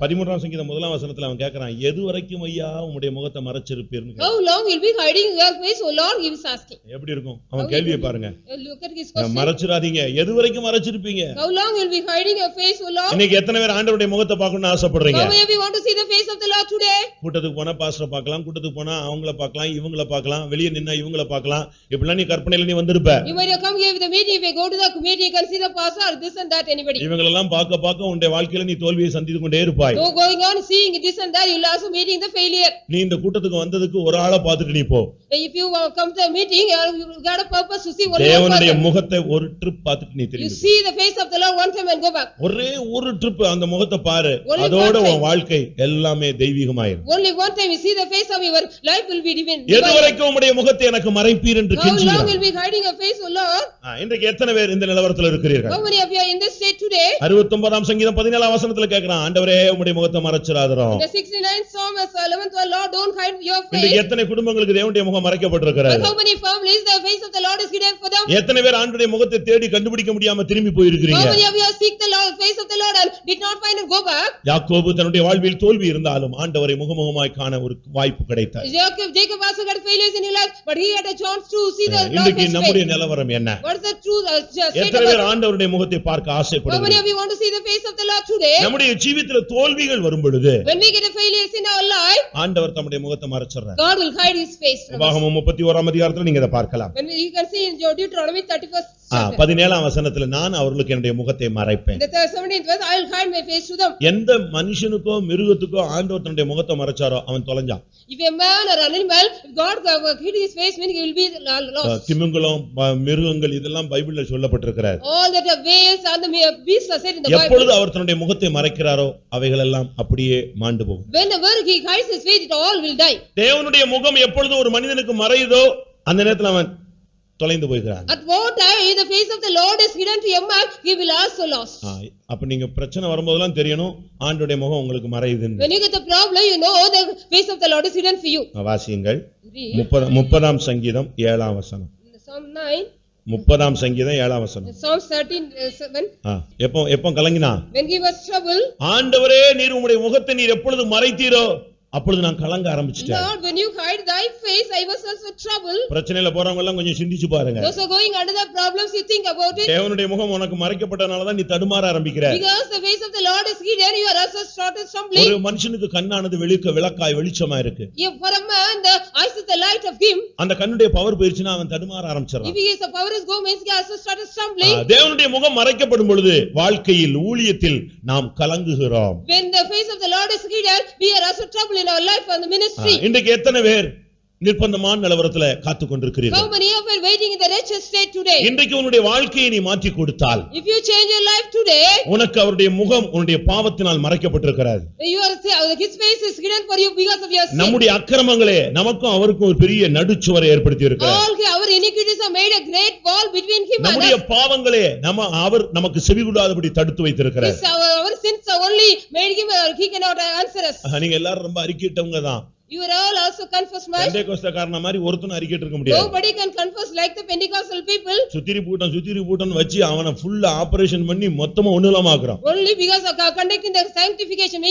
13ஆம் சங்கீதம் 1ஆம் வசனத்துல அவன் கேக்குறான், எது வரைக்கும் ஐயா உம்முடைய முகத்தை மறைச்சிருப்பீர்னு. How long will be hiding your face, O Lord? He is asking. எப்படி இருக்கும் அவன் கேள்வியை பாருங்க. Look at his question. மறைச்சிராதீங்க, எது வரைக்கும் மறைச்சிருப்பீங்க? How long will be hiding your face, O Lord? இன்னைக்கு எத்தனை பேர் ஆண்டவருடைய முகத்தை பார்க்கணும்னு ஆசைப்படுறீங்க? How many of you want to see the face of the Lord today? கூட்டத்துக்கு போனா பாஸ்டரை பார்க்கலாம், கூட்டத்துக்கு போனா அவங்கள பார்க்கலாம், இவங்கள பார்க்கலாம், வெளியே நின்னா இவங்கள பார்க்கலாம். இப்படிலாம் நீ கற்பனையில நீ வந்திருப்ப. You might come here with the meeting. If you go to the meeting, you can see the pastor or this and that anybody. இவங்களெல்லாம் பார்க்க உன்னுடைய வாழ்க்கையில நீ தோல்வியை சந்தித்து கொண்டே இருப்பாய். So going on seeing this and that, you will also meeting the failure. நீ இந்த கூட்டத்துக்கு வந்ததுக்கு ஒரு ஆளை பார்த்துட்டு நீ போ. If you come to the meeting, you got a purpose to see one person. தேவனுடைய முகத்தை ஒரு ட்ரிப் பார்த்துட்டு நீ திரும்பி. You see the face of the Lord one time and go back. ஒரே ஒரு ட்ரிப் அந்த முகத்தை பாரு, அதோட உன் வாழ்க்கை எல்லாமே தெய்வீகமாயிரும். Only one time you see the face of your life will be divine. எதுவரைக்கும் உம்முடைய முகத்தை எனக்கு மறைப்பீர் என்று கெஞ்சுகிறார். How long will be hiding your face, O Lord? இன்றைக்கு எத்தனை பேர் இந்த நிலவரத்தில் இருக்கிறீர்கள்? How many of you are in this state today? 69ஆம் சங்கீதம் சங்கீதம் 17 வசனத்துல கேக்குறான், ஆண்டவரே உம்முடைய முகத்தை மறைச்சிராதீரும். In the 69th Psalm, 11th one, Lord, don't hide your face. இன்னைக்கு எத்தனை குடும்பங்களுக்கு தேவனுடைய முகம் மறைக்கப்பட்டிருக்கிறது? But how many families the face of the Lord is hidden for them? எத்தனை பேர் ஆண்டவருடைய முகத்தை தேடி கண்டுபிடிக்க முடியாம திரும்பி போயிருக்கிறீங்க? How many of you have seek the Lord, face of the Lord and did not find and go back? யாக்கோபு தன்னுடைய வாழ்வில் தோல்வி இருந்தாலும் ஆண்டவரை முகமுகமாய் காண ஒரு வாய்ப்பு கிடைத்தது. Jacob also got failures in his life, but he had a chance to see the Lord இன்றைக்கு face. நம்முடைய நிலவரம் என்ன? What is the truth? எத்தனை பேர் ஆண்டவருடைய முகத்தை பார்க்க How many ஆசைப்படுகிறீர்கள்? of you want to see the face of the Lord today? நம்முடைய ஜீவிதத்துல தோல்விகள் வரும் பொழுது When we get a failures in our life, ஆண்டவர் தம்முடைய முகத்தை மறைச்சிடுறார். God will hide his face from us. உபாகமம் 31 அதிகாரத்துல நீங்க இத பார்க்கலாம். You can see in Deuteronomy 31st chapter. 17 வசனத்துல நான் அவர்களுக்கு என்னுடைய முகத்தை மறைப்பேன். The 17th verse, I will hide my face to them. எந்த மனுஷனுக்கோ மிருகத்துக்கோ ஆண்டவர் தன்னுடைய முகத்தை மறைச்சாரோ அவன் தொலைஞ்சான். If a man or an animal, if God hid his face, meaning he will be lost. திமிங்கலம் மிருகங்கள் இதெல்லாம் பைபிள்ல சொல்லப்பட்டிருக்கிறது. All that are whales and the beasts are said in the Bible. எப்பொழுது அவர் தன்னுடைய முகத்தை மறைக்கிறாரோ அவைகள் எல்லாம் அப்படியே மாண்டு போகும். Whenever he hides his face, it all will die. தேவனுடைய முகம் எப்பொழுது ஒரு மனிதனுக்கு மறையுதோ அந்த நேரத்துல அவன் தொலைந்து போகிறான். At what time the face of the Lord is hidden to a man, he will also lost. அப்ப நீங்க பிரச்சனை வரும்போதெல்லாம் தெரியணும் ஆண்டவருடைய முகம் உங்களுக்கு மறையுதுன்னு. When you get the problem, you know the face of the Lord is hidden for you. வாசியுங்கள் 30ஆம் சங்கீதம் 7ஆம் வசனம். Psalm 9. 30ஆம் சங்கீதம் 7ஆம் வசனம். Psalm 13:7. எப்போ கலங்கினா? When he was troubled. ஆண்டவரே நீர் உம்முடைய முகத்தை நீர் எப்பொழுது மறைத்தீரோ அப்பொழுது நான் கலங்க ஆரம்பிச்சிட்டேன். Lord, when you hide thy face, I was also troubled. பிரச்சனையில போறவங்க எல்லாம் கொஞ்சம் சிந்திச்சு பாருங்க. Those are going under the problems, you think about it. தேவனுடைய முகம் உனக்கு மறைக்கப்பட்டதனால தான் நீ தடுமாற ஆரம்பிக்கிற. Because the face of the Lord is hidden, you are also started stumbling. ஒரு மனுஷனுக்கு கண்ணானது விளக்காய் வெளிச்சமா இருக்கு. If for a man the eyes is the light of him, அந்த கண்ணுடைய பவர் போயிடுச்சுனா அவன் தடுமாற ஆரம்பிச்சறான். if his power is go means he also started stumbling. தேவனுடைய முகம் மறைக்கப்படும் பொழுது வாழ்க்கையில் ஊழியத்தில் நாம் கலங்குகிறோம். When the face of the Lord is hidden, we are also troubled in our life and the ministry. இன்றைக்கு எத்தனை பேர் நிர்பந்தமான நிலவரத்துல காத்துக் கொண்டிருக்கிறீர்கள்? How many of you are waiting in the wretched state today? இன்றைக்கு உன்னுடைய வாழ்க்கையை நீ மாற்றி கொடுத்தால், if you change your life today, உனக்கு அவருடைய முகம் உன்னுடைய பாவத்தினால் மறைக்கப்பட்டிருக்கிறது. you are his face is hidden for you because of your sin. நம்முடைய அக்கிரமங்களே நமக்கும் அவருக்கும் ஒரு பெரிய நடுச்சுவரை ஏற்படுத்தி இருக்கிறார். all our iniquities have made a great wall between him and us. நம்முடைய பாவங்களே அவர் நமக்கு செவிகொடாதபடி தடுத்து வைத்திருக்கிறார். our sins are only made him he cannot answer us. நீங்க எல்லாரும் ரொம்ப அறிக்கையிட்டவங்க தான். You are all also confess much. பெந்தேகோஸ்தக்காரன மாதிரி ஒருத்தனும் அறிக்கையிட்டு இருக்க முடியாது. Nobody can confess like the Pentecostal people. சுத்திரி பூட்டம் வச்சு அவனை ஃபுல்லா ஆபரேஷன் பண்ணி மொத்தமா ஒண்ணுலமாக்குறான். Only because of conducting the sanctification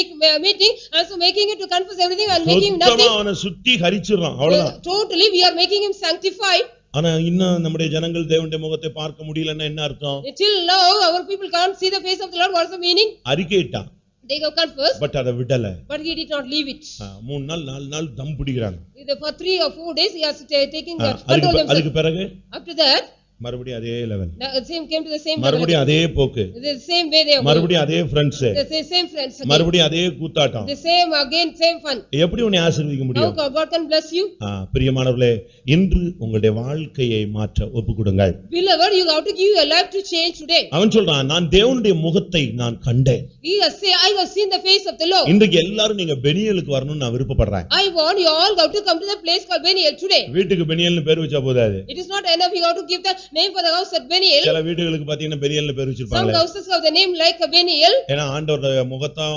meeting, also making it to confess everything and making nothing. மொத்தமா அவனை சுத்தி ஹரிச்சிடுறான். அவ்வளவுதான். Totally we are making him sanctified. ஆனா இன்னும் நம்முடைய ஜனங்கள் தேவனுடைய முகத்தை பார்க்க முடியலன்னா என்ன அர்த்தம்? Till now our people can't see the face of the Lord. What's the meaning? அறிக்கையிட்டான். They go confess. But அத விடல. But he did not leave it. 3 நாள் 4 நாள் தம் பிடிக்கிறாங்க. For 3 or 4 days he has taking the control himself. அதுக்கு பிறகு after that மறுபடியும் அதே level. Same came to the same. மறுபடியும் அதே போக்கு. The same way they. மறுபடியும் அதே ஃப்ரெண்ட்ஸ். The same friends. மறுபடியும் அதே கூத்தாட்டம். The same again same fun. எப்படி உன்னை ஆசீர்வதிக்க முடியும்? How God can bless you? பிரியமானவர்களே, இன்று உங்களுடைய வாழ்க்கையை மாற்ற ஒப்புக்கொடுங்கள். Beloved, you have to give your life to change today. அவன் சொல்றான், நான் தேவனுடைய முகத்தை நான் கண்டேன். He has say I have seen the face of the Lord. இன்றைக்கு எல்லாரும் நீங்க பெனியலுக்கு வரணும்னு நான் விருப்பப்படுறேன். I want you all have to come to the place called Beniel today. வீட்டுக்கு பெனியல்னு பேர் வச்சா போதாது. It is not enough you have to give the name for the house at Beniel. சில வீடுகளுக்கு பாத்தீங்கன்னா பெனியல்னு பேர் வச்சிருப்பாங்க. Some houses have the name like a Beniel. ஏனா ஆண்டவருடைய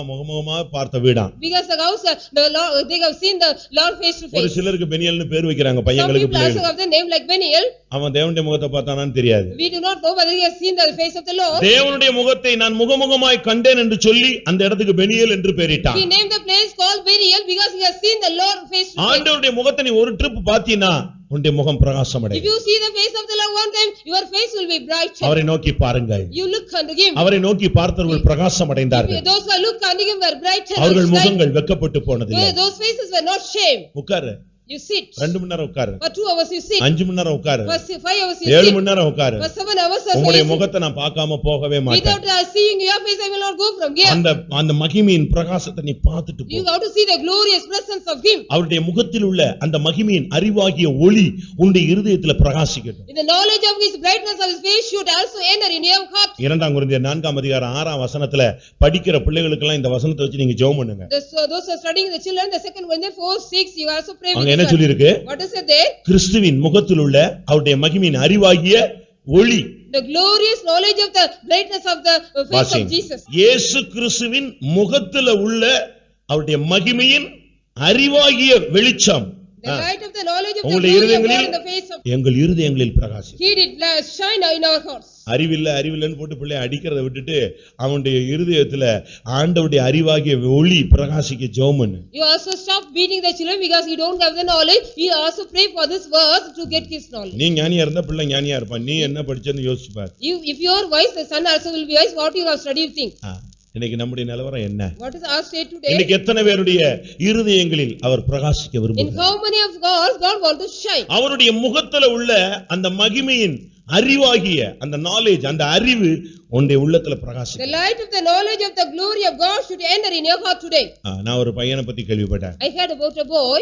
முகமுகமா பார்த்த வீடாம். Because the house the Lord they have seen the Lord face to face. ஒரு சிலருக்கு பெனியல்னு பேர் வைக்கறாங்க பையங்களுக்கு. Some people also have the name like Beniel. அவன் தேவனுடைய முகத்தை பார்த்தானான்னு தெரியாது. We do not know whether he has seen the face of the Lord. தேவனுடைய முகத்தை நான் முகமுகமாய் கண்டேன் என்று சொல்லி அந்த இடத்துக்கு பெனியல் என்று பெயரிட்டான். He named the place called Beniel because he has seen the Lord face to face. ஆண்டவருடைய முகத்தை நீ ஒரு ட்ரிப் பார்த்தீனா உன்னுடைய முகம் பிரகாசமடையும். If you see the face of the Lord one time, your face will be bright. அவரை நோக்கி பாருங்கள். You look unto him. அவரை நோக்கி பார்த்தவர்கள் பிரகாசமடைந்தார்கள். Those who look unto him were bright. அவர்கள் முகங்கள் வெட்கப்பட்டு போனதில்லை. Those faces were not shame. உட்காரு. You sit. 2 மணி நேரம் உட்காரு. For 2 hours you sit. 5 மணி நேரம் உட்காரு. For 5 hours you sit. 7 மணி நேரம் உட்காரு. For 7 hours you sit. உங்களுடைய முகத்தை நான் பார்க்காம போகவே மாட்டேன். Without seeing your face I will not go from here. அந்த மகிமையின் பிரகாசத்தை நீ பார்த்துட்டு போ. You have to see the glorious presence of him. அவருடைய முகத்தில் உள்ள அந்த மகிமையின் அறிவாகிய ஒளி உன்னுடைய இருதயத்தில் பிரகாசிக்கட்டும். In the knowledge of his brightness of his face should also enter in your heart. 2 கொரிந்தியர் 4ஆம் அதிகாரம் 6ஆம் வசனத்துல படிக்கிற பிள்ளைகளுக்கு எல்லாம் இந்த வசனத்தை வச்சு நீங்க ஜெபம் பண்ணுங்க. Those are studying the children the 2 Corinthians 4:6 you also pray with. அங்க என்ன சொல்லி இருக்கு? What is it there? கிறிஸ்துவின் முகத்தில் உள்ள அவருடைய மகிமையின் அறிவாகிய ஒளி The glorious knowledge of the brightness of the face of Jesus. இயேசு கிறிஸ்துவின் முகத்தில உள்ள அவருடைய மகிமையின் அறிவாகிய வெளிச்சம் The light of the knowledge of the glory of God in the face of எங்கள் இருதயங்களில் பிரகாசிக்கும். He did shine in our hearts. அறிவில்லன்னு போட்டு பிள்ளை அடிக்கிறதை விட்டுட்டு அவனுடைய இருதயத்துல ஆண்டவருடைய அறிவாகிய ஒளி பிரகாசிக்க ஜெபம் பண்ணு. You also stop beating the children because you don't have the knowledge. You also pray for this verse to get his knowledge. நீ ஞானியா இருந்தா பிள்ளை ஞானியா இருப்பான். நீ என்ன படிச்சேன்னு யோசிச்சு பாரு. If you are wise, the son also will be wise. What you have studied, think. இன்னைக்கு நம்முடைய நிலவரம் என்ன? What is our state today? இன்னைக்கு எத்தனை பேருடைய இருதயங்களில் அவர் பிரகாசிக்க விரும்புகிறார்? In how many of God want to shine? அவருடைய முகத்துல உள்ள அந்த மகிமையின் அறிவாகிய அந்த நாலேஜ் அந்த அறிவு உன்னுடைய உள்ளத்துல பிரகாசிக்கும். The light of the knowledge of the glory of God should enter in your heart today. நான் ஒரு பையனை பத்தி கேள்விப்பட்டேன். I heard about a boy.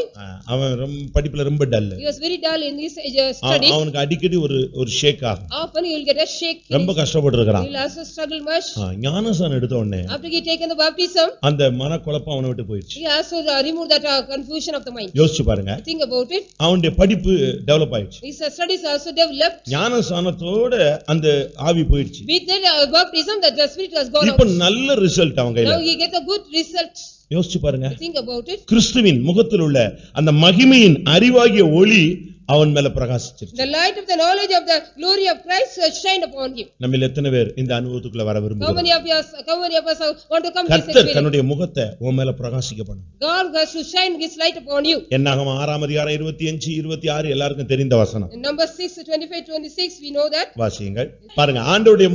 அவன் படிப்புல ரொம்ப dull. He was very dull in his study. அவனுக்கு அடிக்கடி ஒரு ஷேக் ஆகும். Often he will get a shake. ரொம்ப கஷ்டப்பட்டிருக்கான். He will also struggle much. ஞானசானம் எடுத்த உடனே After he taken the baptism, அந்த மனக்குழப்பம் அவனை விட்டு போயிடுச்சு. he also removed that confusion of the mind. யோசிச்சு பாருங்க. Think about it. அவனுடைய படிப்பு டெவலப் ஆயிடுச்சு. His studies also developed. ஞானசானத்தோட அந்த ஆவி போயிடுச்சு. With that baptism that the spirit has gone out. இப்ப நல்ல ரிசல்ட் அவங்க கையில. Now he get a good result. யோசிச்சு பாருங்க. Think about it. கிறிஸ்துவின் முகத்தில் உள்ள அந்த மகிமையின் அறிவாகிய ஒளி அவன் மேல பிரகாசிச்சிருச்சு. The light of the knowledge of the glory of Christ shine upon him. நம்மில் எத்தனை பேர் இந்த அனுபவத்துக்குள்ள வர விரும்புகிறோம்? How many of us want to come to this கர்த்தர் experience? தன்னுடைய முகத்தை உன் மேல பிரகாசிக்க பண்ணும். God has to shine his light upon you. என்னாகமம் 6ஆம் அதிகாரம் 25 26 எல்லாருக்கும் தெரிந்த வசனம். In Numbers 6 25 26 we know that. வாசியுங்கள். பாருங்க ஆண்டவருடைய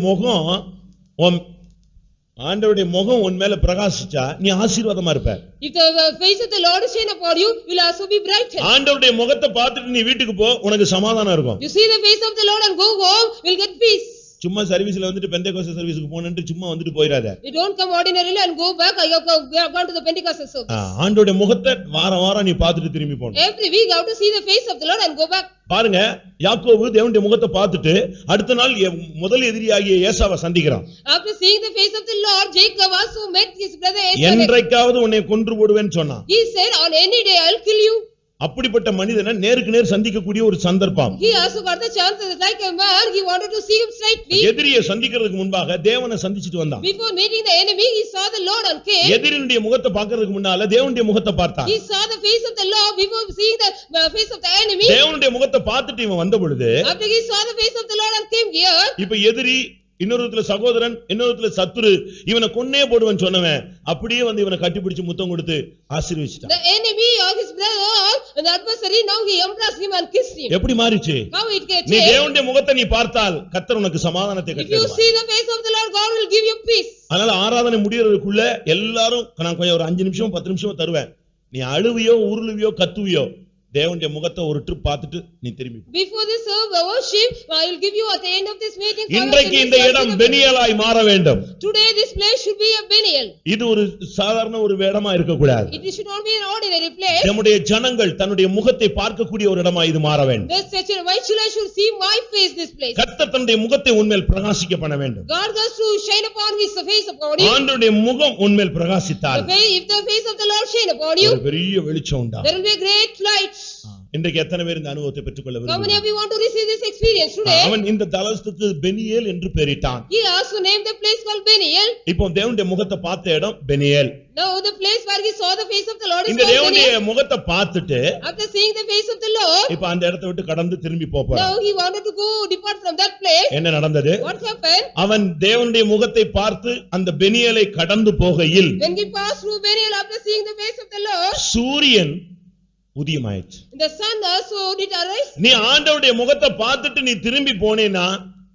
முகம் உன் மேல பிரகாசிச்சா நீ ஆசீர்வாதமா இருப்ப. If the face of the Lord shine upon you, you will also be brightened. ஆண்டவருடைய முகத்தை பார்த்துட்டு நீ வீட்டுக்கு போ, உனக்கு சமாதானம் இருக்கும். You see the face of the Lord and go home, you will get peace. சும்மா சர்வீஸ்ல வந்துட்டு பெந்தேகோஸ்தே சர்வீஸ்க்கு போனேன்னு சும்மா வந்துட்டு போயிராத. You don't come ordinarily and go back. I have gone to the Pentecostal service. ஆண்டவருடைய முகத்தை வாரம் நீ பார்த்துட்டு திரும்பி போணும். Every week you have to see the face of the Lord and go back. பாருங்க, யாக்கோபு தேவனுடைய முகத்தை பார்த்துட்டு அடுத்த நாள் முதல் எதிரியாகிய ஏசாவை சந்திக்கிறான். After seeing the face of the Lord, Jacob also met his brother Esau. என்றைக்காவது உன்னை கொன்று போடுவேன்னு சொன்னான். He said, on any day I will kill you. அப்படிப்பட்ட மனிதனை நேருக்கு நேர் சந்திக்கக்கூடிய ஒரு சந்தர்ப்பம். He also got the chance like a man, he wanted to see him straightly. எதிரியை சந்திக்கிறதுக்கு முன்பாக தேவனை சந்திச்சிட்டு வந்தான். Before meeting the enemy, he saw the Lord and came. எதிரினுடைய முகத்தை பார்க்கிறதுக்கு முன்னால தேவனுடைய முகத்தை பார்த்தான். He saw the face of the Lord before seeing the face of the enemy. தேவனுடைய முகத்தை பார்த்துட்டு இவன் வந்த பொழுது, After he saw the face of the Lord and came here. இப்ப எதிரி இன்னொருத்துல சகோதரன் இன்னொருத்துல சத்துரு இவனை கொன்னே போடுவன் சொன்னவன் அப்படியே வந்து இவனை கட்டிப்பிடிச்சு முத்தம் கொடுத்து ஆசீர்வதிச்சிட்டான். The enemy or his brother and the adversary, now he embraced him and kissed him. எப்படி மாறிச்சு? How it gets? நீ தேவனுடைய முகத்தை நீ பார்த்தால் கர்த்தர் உனக்கு சமாதானத்தை If you கட்டளையிடுவார். see the face of the Lord, God will give you peace. அதனால ஆராதனை முடியறதுக்குள்ள எல்லாரும் நான் கொஞ்சம் ஒரு 5 நிமிஷம் 10 நிமிஷம் தருவேன். நீ அழுவியோ உருளுவியோ கத்துவியோ தேவனுடைய முகத்தை ஒரு ட்ரிப் பார்த்துட்டு நீ திரும்பி. Before this worship, I will give you at the end of this meeting. இன்றைக்கு இந்த இடம் பெனியலாய் மாற வேண்டும். Today this place should be a Beniel. இது ஒரு சாதாரண ஒரு இடமா இருக்க கூடாது. It should not be an ordinary place. நம்முடைய ஜனங்கள் தன்னுடைய முகத்தை பார்க்கக்கூடிய ஒரு இடமா இது மாற வேண்டும். This church, my children should see my face this place. கர்த்தர் தன்னுடைய முகத்தை உன்மேல் பிரகாசிக்க பண்ண வேண்டும். God has to shine upon his face upon you. ஆண்டவருடைய முகம் உன்மேல் பிரகாசித்தால், If the face of the Lord shine upon you, ஒரு பெரிய வெளிச்சம் உண்டாகும். there will be a great light. இன்றைக்கு எத்தனை பேர் இந்த அனுபவத்தை பெற்றுக்கொள்ள How many of விரும்புகிறார்கள்? you want to receive this experience today? அவன் இந்த தலத்துக்கு பெனியேல் என்று பெயரிட்டான். He also named the place called Beniel. இப்போ தேவனுடைய முகத்தை பார்த்த இடம் Peniel. Now the place where he saw the face of the Lord is இந்த called தேவனுடைய Beniel. முகத்தை பார்த்துட்டு After seeing the face of the Lord, இப்ப அந்த இடத்தை விட்டு கடந்து திரும்பி போறான். now he wanted to go depart from that place. என்ன நடந்தது? What happened? அவன் தேவனுடைய முகத்தை பார்த்து அந்த பெனியேலை கடந்து போகையில் When he passed through Beniel after seeing the face of the Lord, சூரியன் உதயமாயிற்று. the sun also did arise. நீ ஆண்டவருடைய முகத்தை பார்த்துட்டு நீ திரும்பி போனேனா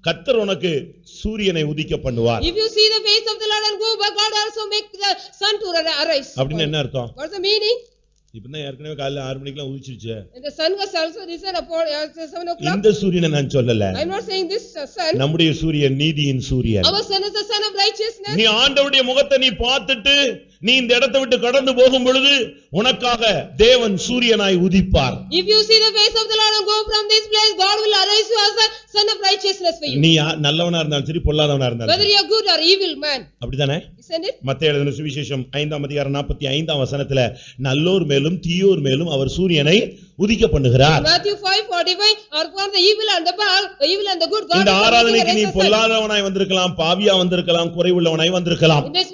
கர்த்தர் உனக்கு சூரியனை உதிக்க பண்ணுவார். If you see the face of the Lord and go back, God also make the sun to arise. அப்படின்னு என்ன அர்த்தம்? What's the meaning? இப்பதான் ஏற்கனவே காலையில 6 மணிக்கெல்லாம் உதிச்சிருச்சு. And the sun was also risen upon 7 o'clock. இந்த சூரியனை நான் சொல்லல. I'm not saying this sun. நம்முடைய சூரியன் நீதியின் சூரியன். Our sun is the sun of righteousness. நீ ஆண்டவருடைய முகத்தை நீ பார்த்துட்டு நீ இந்த இடத்தை விட்டு கடந்து போகும் பொழுது உனக்காக தேவன் சூரியனாய் உதிப்பார். If you see the face of the Lord and go from this place, God will arise you as a son of righteousness for you. நீ நல்லவனா இருந்தாலும் சரி பொல்லாதவனா இருந்தாலும் whether you are good or evil man. அப்படிதானே? Isn't it? மத்தேயு எழுதின சுவிசேஷம் 5ஆம் அதிகாரம் 45ஆம் வசனத்துல நல்லோர் மேலும் தீயோர் மேலும் அவர் சூரியனை உதிக்க பண்ணுகிறார். Matthew 5:45 or for the evil and the bad, the evil and the good, God. இந்த ஆராதனைக்கு நீ பொல்லாதவனாய் வந்திருக்கலாம், பாவியா வந்திருக்கலாம், குறைவுள்ளவனாய் வந்திருக்கலாம். In this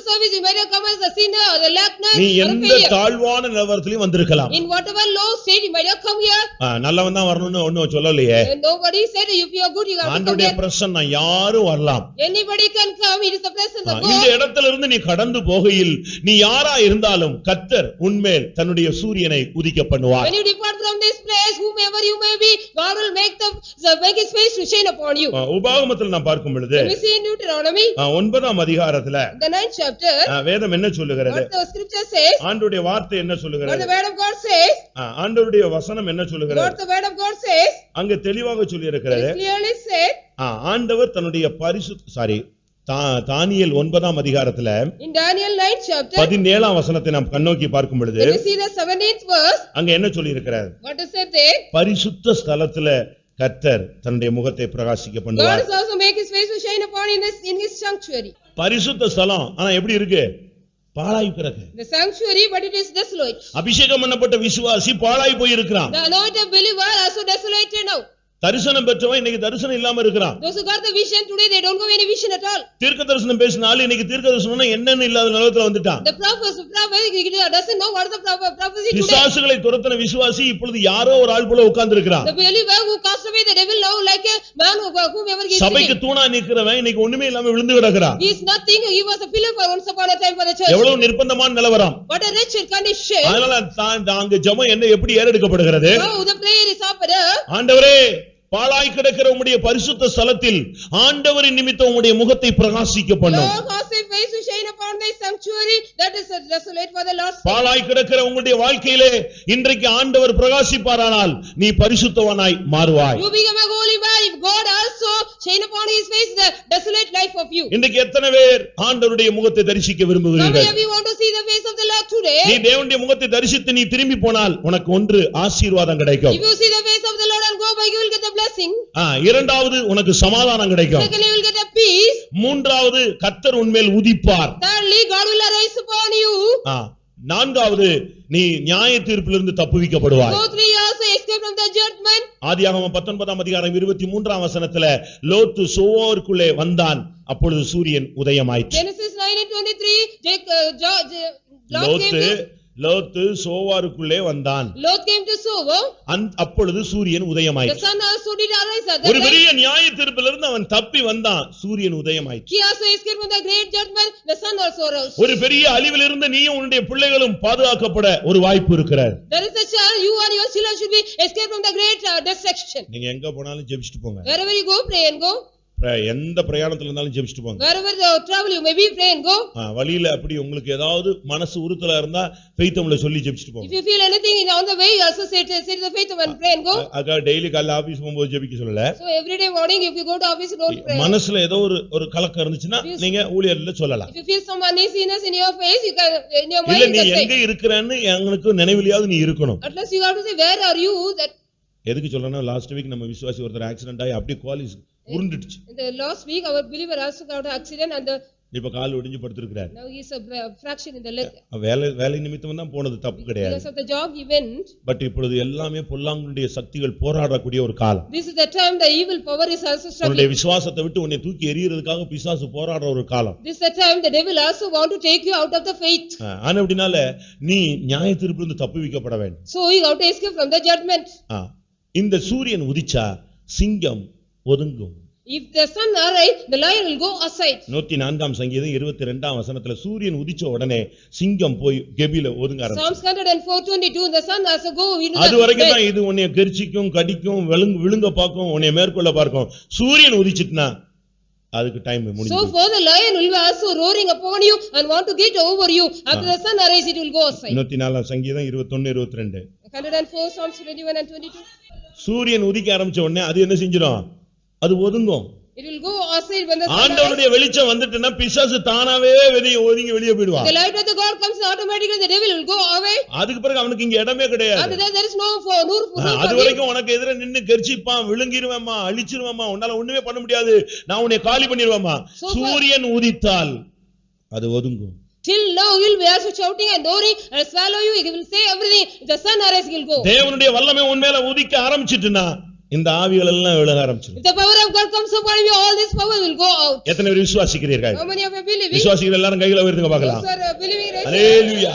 service you might have come as a sinner or a lackner. நீ எந்த தாழ்வான நிலவரத்திலும் வந்திருக்கலாம். In whatever low state you might have come here. நல்லவன் தான் வரணும்னு ஒண்ணும் சொல்லலையே. Nobody said if you are good you have to come. ஆண்டவருடைய பிரசன்னம் யாரும் வரலாம். Anybody can come. It is the presence of God. இந்த இடத்திலிருந்து நீ கடந்து போகையில் நீ யாரா இருந்தாலும் கர்த்தர் உன்மேல் தன்னுடைய சூரியனை உதிக்க பண்ணுவார். When you depart from this place, whomever you may be, God will make his face to shine upon you. உபாகமத்தில் நான் பார்க்கும் பொழுது We see in Deuteronomy 9ஆம் அதிகாரத்துல the 9th chapter, வேதம் என்ன சொல்லுகிறது? what the scripture says, ஆண்டவருடைய வார்த்தை என்ன what சொல்லுகிறது? the word of God says, ஆண்டவருடைய வசனம் என்ன சொல்லுகிறது? what the word of God says, அங்க தெளிவாக சொல்லி இருக்கிறது. it clearly said, ஆண்டவர் தன்னுடைய தானியேல் 9ஆம் அதிகாரத்துல in Daniel 9th chapter 17ஆம் வசனத்தை நாம் கண்ணோக்கி பார்க்கும் பொழுது when we see the 17th verse, அங்க என்ன சொல்லி இருக்கிறார்? what is it there? பரிசுத்த ஸ்தலத்துல கர்த்தர் தன்னுடைய முகத்தை பிரகாசிக்க பண்ணுவார். God is also make his face to shine upon in his sanctuary. பரிசுத்த ஸ்தலம் ஆனா எப்படி இருக்கு? பாழாய் கிடக்கு. The sanctuary, but it is desolate. அபிஷேகம் பண்ணப்பட்ட விசுவாசி பாழாய் போய் இருக்கிறான். The anointed believer also desolated now. தரிசனம் பெற்றவன் இன்னைக்கு தரிசனம் இல்லாம இருக்கிறான். Those who got the vision today, they don't go any vision at all. தீர்க்க தரிசனம் பேசினாலும் இன்னைக்கு தீர்க்க தரிசனம்னா என்னன்னு இல்லாத நிலவரத்துல வந்துட்டான். The prophet doesn't know what is the prophecy today. பிசாசுகளை துரத்தின விசுவாசி இப்பொழுது யாரோ ஒரு ஆள் போல உட்கார்ந்து இருக்கிறான். The believer who cast away the devil now like a man whomever gets சபைக்கு தூணா நிக்கிறவன் இன்னைக்கு ஒண்ணுமே இல்லாம விழுந்து கிடக்குறான். He is nothing. He was a pillar for once upon a time for the church. எவ்வளவு நிர்பந்தமான நிலவரம். What a wretched condition. அதனால அங்க ஜெபம் என்ன எப்படி ஏறெடுக்கப்படுகிறது? Now the prayer is offered. ஆண்டவரே பாழாய் கிடக்கிற உம்முடைய பரிசுத்த ஸ்தலத்தில் ஆண்டவரின் நிமித்தம் உம்முடைய முகத்தை பிரகாசிக்க பண்ணும். Lord, cause thy face to shine upon thy sanctuary, that is desolate for the Lord's sake. பாழாய் கிடக்கிற உங்களுடைய வாழ்க்கையிலே இன்றைக்கு ஆண்டவர் பிரகாசிப்பாரானால் நீ பரிசுத்தவனாய் மாறுவாய். You become a holy man if God also shine upon his face the desolate life of you. இன்றைக்கு எத்தனை பேர் ஆண்டவருடைய முகத்தை தரிசிக்க விரும்புகிறீர்கள்? How many of you want to see the face of the Lord today? நீ தேவனுடைய முகத்தை தரிசித்து நீ திரும்பி போனால் உனக்கு ஒன்று ஆசீர்வாதம் கிடைக்கும். If you see the face of the Lord and go back, you will get the blessing. இரண்டாவது உனக்கு சமாதானம் கிடைக்கும். Secondly, you will get a peace. மூன்றாவது கர்த்தர் உன்மேல் உதிப்பார். Thirdly, God will arise upon you. நான்காவது நீ நியாய தீர்ப்பிலிருந்து தப்புவிக்கப்படுவாய். Fourthly, you also escape from the judgment. ஆதியாகமம் 19ஆம் அதிகாரம் 23ஆம் வசனத்துல லோத்து சோவோருக்குள்ளே வந்தான், அப்பொழுது சூரியன் உதயமாயிற்று. Genesis 9:23, லோத்து சோவாருக்குள்ளே வந்தான். Lot came to Sower. அப்பொழுது சூரியன் The உதயமாயிற்று. sun also did arise at that ஒரு time. பெரிய நியாய தீர்ப்பிலிருந்து அவன் தப்பி வந்தான், சூரியன் உதயமாயிற்று. He also escaped from the great judgment. The sun also arose. ஒரு பெரிய அழிவிலிருந்து நீயும் உன்னுடைய பிள்ளைகளும் பாதுகாக்கப்பட ஒரு வாய்ப்பு இருக்கிறது. There is a chance you and your children should be escaped from the great destruction. நீங்க எங்க போனாலும் ஜெபிச்சிட்டு போங்க. Wherever you go, pray and go. எந்த பிரயாணத்துல இருந்தாலும் ஜெபிச்சிட்டு போங்க. Wherever you travel, you may be pray and go. வழியில அப்படி உங்களுக்கு ஏதாவது மனசு உறுத்தலா இருந்தா ஃபெய்த்தம்ல சொல்லி ஜெபிச்சிட்டு போங்க. If you feel anything on the way, you also say the faith and pray and go. அங்க டெய்லி காலையில ஆபீஸ் போகும்போது ஜெபிக்க சொல்லல. So every day morning if you go to office, don't pray. மனசுல ஏதோ ஒரு கலக்கம் இருந்துச்சுன்னா நீங்க ஊழியர்ல சொல்லலாம். If you feel some uneasiness in your face, you can in your mind. இல்ல நீ எங்க இருக்கறன்னு உங்களுக்கு நினைவிலியாவது நீ இருக்கணும். At least you have to say where are you that. எதுக்கு சொல்றேன்னா லாஸ்ட் வீக் நம்ம விசுவாசி ஒருத்தர் ஆக்சிடென்ட் ஆகி அப்படியே Kohli's உருண்டுடுச்சு. In the last week our believer also got an accident and இப்ப கால் ஒடிஞ்சு படுத்திருக்கார். now he is a fraction in the leg. வேலை நிமித்தம் தான் போனது, தப்பு கிடையாது. Because of the job he went. But இப்பொழுது எல்லாமே பொல்லாங்குடைய சக்திகள் போராடக்கூடிய ஒரு காலம். This is the time the evil power is also struggling. உன்னுடைய விசுவாசத்தை விட்டு உன்னை தூக்கி எறியறதுக்காக பிசாசு போராடுற ஒரு காலம். This is the time the devil also want to take you out of the faith. ஆனா அப்படினால நீ நியாய தீர்ப்பிலிருந்து தப்புவிக்கப்பட வேண்டும். So you have to escape from the judgment. இந்த சூரியன் உதிச்சா சிங்கம் ஒதுங்கும். If the sun arise, the lion will go aside. 104ஆம் சங்கீதம் 22ஆம் வசனத்துல சூரியன் உதிச்ச உடனே சிங்கம் போய் கெபில ஒதுங்க ஆரம்பிச்சு. Psalms 104:22, the sun also go into அது வரைக்கும் தான் இது உன்னை கெர்ச்சிக்கும் கடிக்கும் விழுங்க பார்க்கும் உன்னை மேற்கொள்ள பார்க்கும். சூரியன் உதிச்சிட்டனா அதுக்கு டைம் முடிஞ்சு. So for the lion will also roaring upon you and want to get over you. After the sun arise, it will go aside. 104ஆம் சங்கீதம் 21-22. 104 Psalms 21 and 22. சூரியன் உதிக்க ஆரம்பிச்ச உடனே அது என்ன செஞ்சிடும்? அது ஒதுங்கும். It will go outside when the sun arises. ஆண்டவருடைய வெளிச்சம் வந்துட்டுனா பிசாசு தானாவே ஒதுங்கி வெளியே போய்டுவான். The light of the God comes automatically, the devil will go away. அதுக்கு பிறகு அவனுக்கு இங்க இடமே கிடையாது. After that there is no room for அது வரைக்கும் உனக்கு எதிரே நின்னு கர்ஜிப்பான், விழுங்கிருவேம்மா, அழிச்சிருவேம்மா, உன்னால ஒண்ணுமே பண்ண முடியாது, நான் உன்னை காலி பண்ணிடுவேம்மா. சூரியன் உதித்தால் அது ஒதுங்கும். Till now you will be also shouting and roaring and swallow you. He will say everything. The sun arises, he will go. தேவனுடைய வல்லமை உன் மேல உதிக்க ஆரம்பிச்சிட்டுனா இந்த ஆவிகள் எல்லாம் விலக ஆரம்பிச்சிடும். If the power of God comes upon you, all this power will go out. எத்தனை பேர் விசுவாசிக்கிறீர்கள்? How many of you believing? விசுவாசிகள் எல்லாரும் கைகளை உயர்த்துங்க பார்க்கலாம். Those who are believing, raise your ஹalleluya.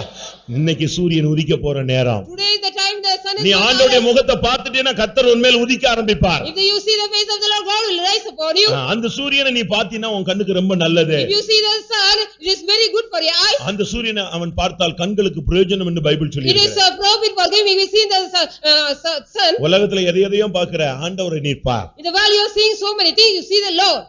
இன்னைக்கு சூரியன் உதிக்க போற நேரம். Today is the time the sun is நீ going to ஆண்டவருடைய rise. முகத்தை பார்த்துட்டேனா கர்த்தர் உன் மேல் உதிக்க ஆரம்பிப்பார். If you see the face of the Lord, God will rise upon you. அந்த சூரியனை நீ பார்த்தீனா உன் கண்ணுக்கு ரொம்ப நல்லது. If you see the sun, it is very good for your eyes. அந்த சூரியனை அவன் பார்த்தால் கண்களுக்கு பிரயோஜனம் என்று பைபிள் It சொல்லியிருக்கு. is a profit for them if you see the sun. உலகத்துல எதையெதையும் பார்க்கிற ஆண்டவரை நீ பார். In the valley you are seeing so many things, you see the Lord.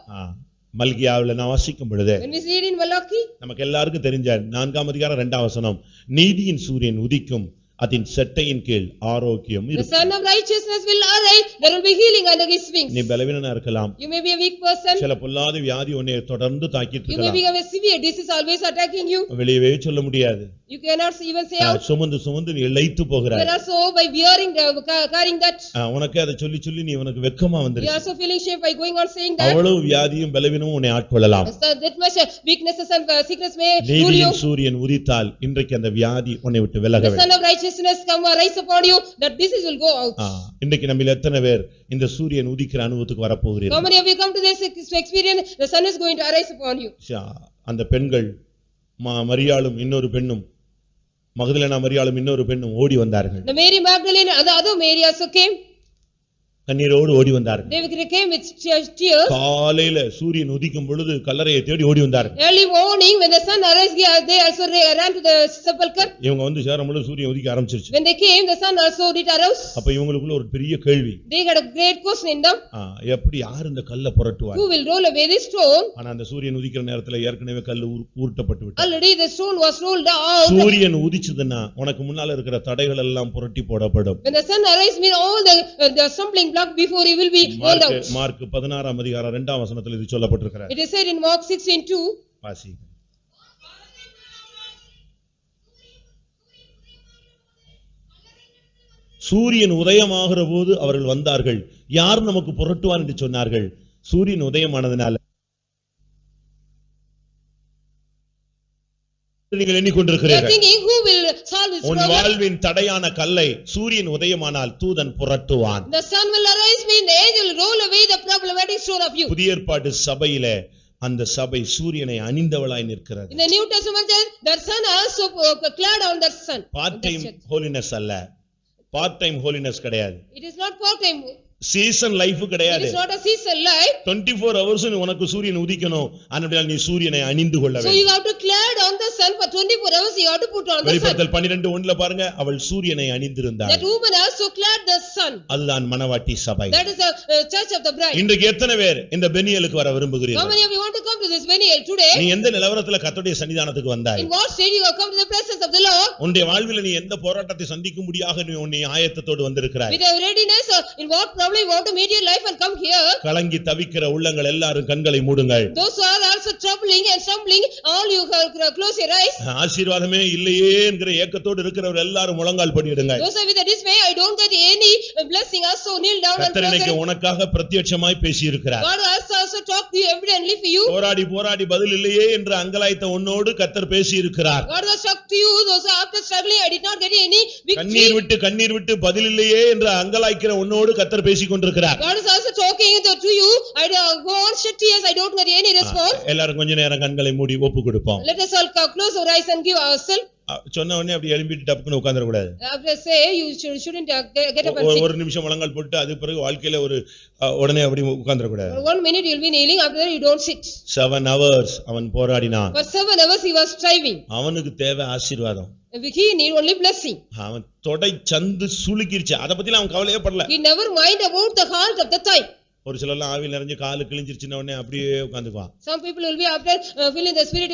மல்கியாவுல நான் வாசிக்கும் பொழுது When we see it in Malachi, நமக்கு எல்லாருக்கும் தெரிஞ்ச 4ஆம் அதிகாரம் 2ஆம் வசனம், நீதியின் சூரியன் உதிக்கும், அதன் செட்டையின் கீழ் ஆரோக்கியம் the இருக்கும். sun of righteousness will arise, there will be healing under his wings. நீ பலவீனனா இருக்கலாம். You may be a weak person. சில பொல்லாத வியாதி உன்னை தொடர்ந்து தாக்கிட்டு You may இருக்கலாம். be a severe disease always attacking you. வெளியவே சொல்ல முடியாது. You cannot even say out. சுமந்து நீ இளைத்து You போகிறாய். are also by carrying that. உனக்கு அதை சொல்லி நீ உனக்கு வெட்கமா You are வந்துருச்சு. also feeling shame by going on saying that. அவ்வளவு வியாதியும் பலவீனமும் உன்னை ஆட்கொள்ளலாம். That much weaknesses and sickness may rule you. நீதியின் சூரியன் உதித்தால் இன்றைக்கு அந்த வியாதி உன்னை விட்டு விலக The வேண்டும். sun of righteousness come rise upon you, that disease will go out. இன்றைக்கு நம்மில் எத்தனை பேர் இந்த சூரியன் உதிக்கிற அனுபவத்துக்கு வர How போகிறீர்கள்? many of you come to this experience? The sun is going to arise upon you. அந்த பெண்கள் மரியாளும் இன்னொரு பெண்ணும், மகதலேனா மரியாளும் இன்னொரு பெண்ணும் ஓடி வந்தார்கள். The Mary Magdalene and the other Mary also came. கண்ணீரோடு ஓடி வந்தார்கள். They came with tears. காலையில சூரியன் உதிக்கும் பொழுது கல்லறையை தேடி ஓடி வந்தார்கள். Early morning when the sun arose, they also ran to the sepulchre. இவங்க வந்து சேரும் பொழுது சூரியன் உதிக்க ஆரம்பிச்சிருச்சு. When they came, the sun also did arouse. அப்ப இவங்களுக்குள்ள ஒரு பெரிய கேள்வி. They had a great question in them. எப்படி யார் இந்த கல்லை புரட்டுவார்? Who will roll away this stone? ஆனா அந்த சூரியன் உதிக்கிற நேரத்துல ஏற்கனவே கல்லு உருட்டப்பட்டு விட்டது. Already the stone was rolled out. சூரியன் உதிச்சதுன்னா உனக்கு முன்னால இருக்கிற தடைகள் எல்லாம் புரட்டி போடப்படும். When the sun arises, mean all the stumbling block before he will be rolled out. Mark 16ஆம் அதிகாரம் 2ஆம் வசனத்தில் இது சொல்லப்பட்டிருக்கிறது. It is said in Mark 16:2. வாசிங்க. சூரியன் உதயமாகிற போது அவர்கள் வந்தார்கள். யார் நமக்கு புரட்டுவார் என்று சொன்னார்கள். சூரியன் உதயமானதனால நீங்கள் எண்ணிக்கொண்டிருக்கிறீர்கள். உன் வாழ்வின் தடையான கல்லை சூரியன் உதயமானால் தூதன் புரட்டுவான். The sun will arise, mean the angel will roll away the problematic stone of you. புதிய ஏற்பாட்டு சபையிலே அந்த சபை சூரியனை அணிந்தவளாய் நிற்கிறது. In the New Testament the sun also clad on that sun. Part time holiness அல்ல. பார்ட் டைம் ஹோலினஸ் கிடையாது. It is not part time. Season life கிடையாது. It is not a season life. 24 hours உனக்கு சூரியன் உதிக்கணும். அதனால நீ சூரியனை அணிந்து கொள்ள வேண்டும். So you have to clad on the sun for 24 hours, you have to put on the sun. வெளிப்படுத்தல் 12:1 பாருங்க, அவள் சூரியனை அணிந்திருந்தாள். That woman also clad the sun. அதுதான் மணவாட்டி சபை. That is the church of the bride. இன்றைக்கு எத்தனை பேர் இந்த பெனியலுக்கு வர விரும்புகிறீர்கள்? How many of you want to come to this Beniel today? நீ எந்த நிலவரத்துல கர்த்தருடைய சன்னிதானத்துக்கு வந்தாய்? In what state you have come to the presence of the Lord? உன்னுடைய வாழ்வில் நீ எந்த போராட்டத்தை சந்திக்க முடியாக நீ உன்னை ஆயத்தத்தோடு வந்திருக்கிறாய்? With a readiness, in what problem you want to meet your life and come here? கலங்கி தவிக்கிற உள்ளங்கள் எல்லாரும் கண்களை மூடுங்கள். Those who are also troubling and stumbling, all you close your eyes. ஆசீர்வாதமே இல்லையே என்கிற ஏக்கத்தோடு இருக்கிறவர் எல்லாரும் முழங்கால் படியிடுங்க. Those are with a dismay, I don't get any blessing, also kneel down and கர்த்தர் இன்னைக்கு உனக்காக பிரத்யட்சமாய் பேசி இருக்கிறார். God also talk to you evidently for you. போராடி பதில் இல்லையே என்று அங்கலாய்த்த உன்னோடு கர்த்தர் பேசி இருக்கிறார். God was talk to you, those who after struggling, I did not get any victory. கண்ணீர் விட்டு பதில் இல்லையே என்று அங்கலாய்க்கிற உன்னோடு கர்த்தர் பேசிக் கொண்டிருக்கிறார். God is also talking to you, I go on shed tears, I don't get any response. எல்லாரும் கொஞ்ச நேரம் கண்களை மூடி ஒப்பு கொடுப்போம். Let us all close our eyes and give ourselves. சொன்ன உடனே அப்படி எழும்பிட்டு டப்புன்னு உட்கார்ந்திர கூடாது. After say you shouldn't get up and sit. ஒரு நிமிஷம் முழங்கால் போட்டு அது பிறகு வாழ்க்கையில ஒரு உடனே அப்படி உட்கார்ந்திர கூடாது. 1 minute you will be kneeling, after that you don't sit. 7 hours அவன் போராடினான். For 7 hours he was striving. அவனுக்கு தேவை ஆசீர்வாதம். He need only blessing. அவன் தொடை சந்து சுளுக்கிருச்சு. அத பத்தி அவன் கவலையே படல. He never mind about the heart of the thigh. ஒரு சிலர்லாம் ஆவியில் நிறைஞ்சு காலு கிழிஞ்சிருச்சுன உடனே அப்படியே உட்கார்ந்துக்குவான். Some people will be after feeling the spirit,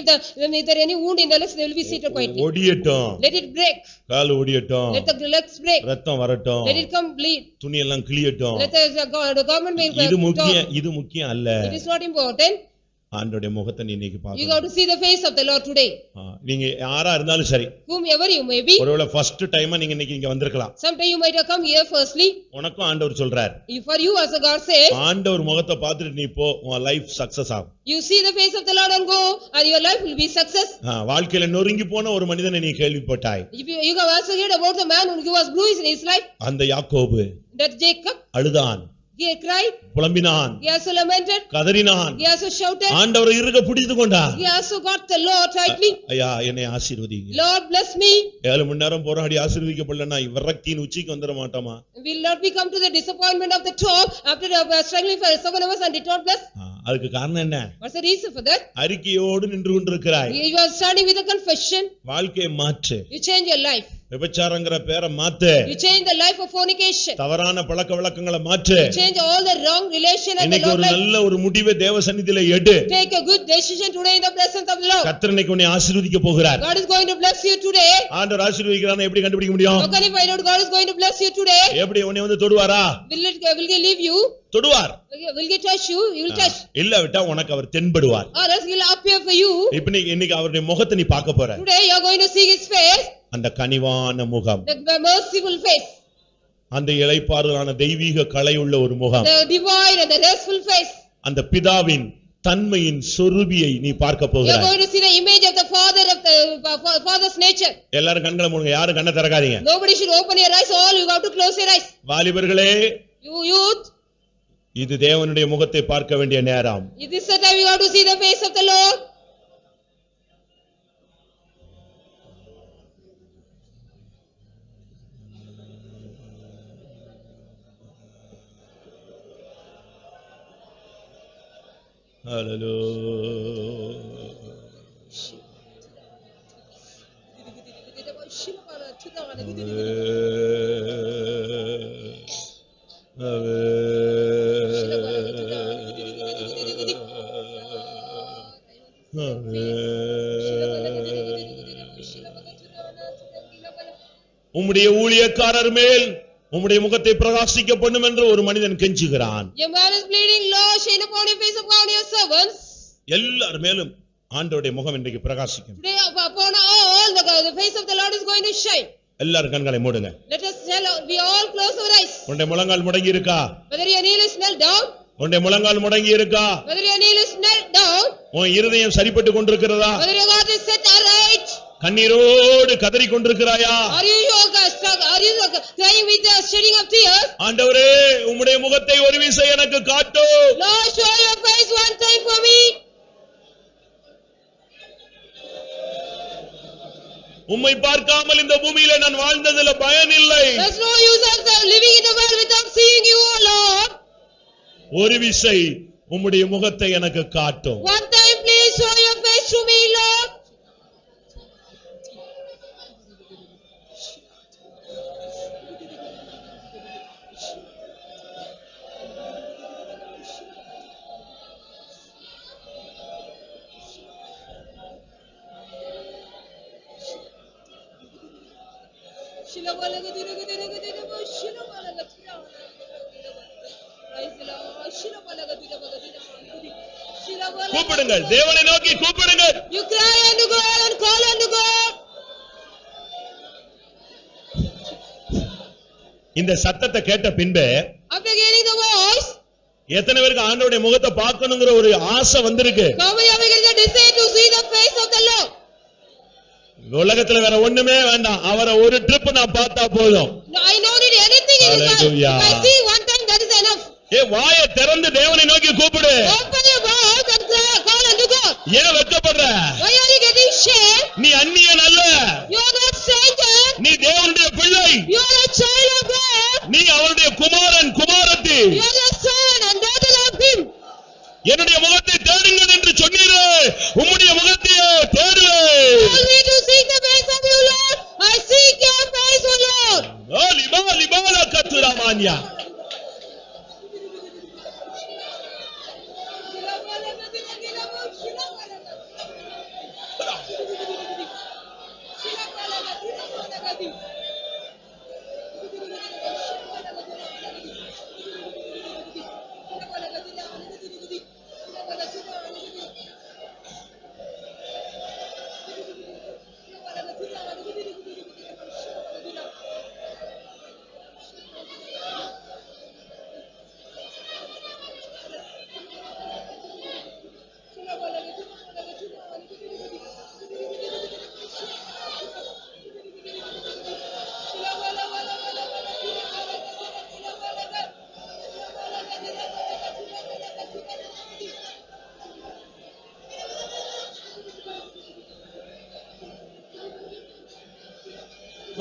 if there any wound in the legs, they will be seated quietly. ஒடியட்டும், Let it break. Call ஒடியட்டும், Let the legs break. ரத்தம் வரட்டும், Let it come bleed. துணி எல்லாம் கிழியட்டும். Let the government may இது முக்கியம் அல்ல. It is not important. ஆண்டவருடைய முகத்தை நீ இன்னைக்கு You பார்க்கணும். got to see the face of the Lord today. நீங்க யாரா இருந்தாலும் சரி, Whomever you may be. ஒருவேளை ஃபர்ஸ்ட் டைமா நீங்க இன்னைக்கு இங்க வந்திருக்கலாம். Sometime you might have come here firstly. உனக்கும் ஆண்டவர் சொல்றார், For you as a God says, ஆண்டவர் முகத்தை பார்த்துட்டு நீ போ, உன் லைஃப் சக்சஸ் ஆகும். you see the face of the Lord and go, and your life will be success. வாழ்க்கையில நொறுங்கி போன ஒரு மனிதனை நீ கேள்விப்பட்டாய். You have also heard about the man who was bruised in his life. அந்த யாக்கோபு, That Jacob, அழுதான், he cried, புலம்பினான், he also lamented, கதறினான், he also shouted, ஆண்டவரை இறுக பிடித்து கொண்டான். he also got the Lord tightly. ஐயா என்னை ஆசீர்வதிங்க. Lord bless me. 7 மணி நேரம் போராடி ஆசீர்வதிக்கப்படலனா விரக்தியின் உச்சிக்கு வந்துட மாட்டோமா? Will not we come to the disappointment of the top after struggling for 7 hours and did not bless? அதுக்கு காரணம் என்ன? What's the reason for that? அறிக்கையோடு நின்று கொண்டிருக்கிறாய். You are standing with a confession. வாழ்க்கையை மாற்று. You change your life. விபச்சாரங்கற பேரை மாத்து. You change the life of fornication. தவறான பழக்க வழக்கங்களை மாற்று. You change all the wrong relation and the இன்னைக்கு ஒரு Lord நல்ல ஒரு முடிவை தேவ சந்நிதியில எடு. Take a good decision today in the presence of the Lord. கர்த்தர் இன்னைக்கு உன்னை ஆசீர்வதிக்க போகிறார். God is going to bless you today. ஆண்டவர் ஆசீர்வதிக்கிறானே எப்படி கண்டுபிடிக்க முடியும்? How can you find out God is going to bless you today? எப்படி உன்னை வந்து தொடுவாரா? Will he leave you? தொடுவார். Will he touch you? He will touch. இல்ல விட்டா உனக்கு அவர் தென்படுவார். Or else he will appear for you. இன்னைக்கு அவருடைய முகத்தை நீ பார்க்க போற. Today you are going to see his face. அந்த கனிவான முகம், The merciful face, அந்த இளைப்பாறுதலான தெய்வீக கலை உள்ள ஒரு முகம், the divine and the restful face. அந்த பிதாவின் தன்மையின் சொரூபியை நீ பார்க்க You are போகிறாய். going to see the image of the father's nature. எல்லாரும் கண்களை மூடுங்க, யாரும் கண்ணை திறக்காதீங்க. Nobody should open your eyes, all you have to close your eyes. வாலிபர்களே, You youth, இது தேவனுடைய முகத்தை பார்க்க வேண்டிய நேரம். it is the time you have to see the face of the Lord. உம்முடைய ஊழியக்காரர் மேல் உம்முடைய முகத்தை பிரகாசிக்க பண்ணும் என்று ஒரு மனிதன் கெஞ்சுகிறான். Your man is pleading, Lord, shine upon your face upon your servants. எல்லார் மேலும் ஆண்டவருடைய முகம் இன்றைக்கு பிரகாசிக்கும். Today upon all the face of the Lord is going to shine. எல்லாரும் கண்களை மூடுங்க. Let us we all close our eyes. உன்னுடைய முழங்கால் முடங்கி இருக்கா? Whether your knee is knelt down. உன்னுடைய முழங்கால் முடங்கி இருக்கா? Whether your knee is knelt down. உன் இருதயம் சரிப்பட்டு கொண்டிருக்கிறதா? Whether your heart is set aright. கண்ணீரோடு கதறி கொண்டிருக்கிறாயா? Are you crying with the shedding of tears? ஆண்டவரே, உம்முடைய முகத்தை ஒரு விசை எனக்கு காட்டு. Lord, show your face one time for me. உம்மை பார்க்காமல் இந்த பூமியில நான் வாழ்ந்ததில பயன் இல்லை. There's no use of living in the world without seeing you, O Lord. ஒரு விசை உம்முடைய முகத்தை எனக்கு காட்டும். One time please show your face to me, Lord. கூப்பிடுங்கள், தேவனை நோக்கி கூப்பிடுங்கள். You cry unto God and call unto God. இந்த சத்தத்தை கேட்ட பின்பு After hearing the voice, எத்தனை பேருக்கு ஆண்டவருடைய முகத்தை பார்க்கணும்ங்கற ஒரு ஆசை வந்திருக்கு? how many have the desire to see the face of the Lord? உலகத்துல வேற ஒண்ணுமே வேண்டாம், அவரை ஒரு ட்ரிப் நான் பார்த்தா போதும். I don't need anything in this world. If I see one time, that is enough. வாயை திறந்து தேவனை நோக்கி கூப்பிடு. Open your mouth and call unto God. ஏன் வெட்கப்படுற? Why are you getting shame? நீ அந்நியன் அல்ல. You are not stranger. நீ தேவனுடைய பிள்ளை. You are a child of God. நீ அவருடைய குமாரன் குமாரத்தி. You are the son and daughter of him. என்னுடைய முகத்தை தேடுங்கள் என்று சொன்னீரே, உம்முடைய முகத்தையே தேடுவேன். Call me to seek the face of you, Lord. I seek your face, O Lord. லிபாலா கத்துராமான்யா.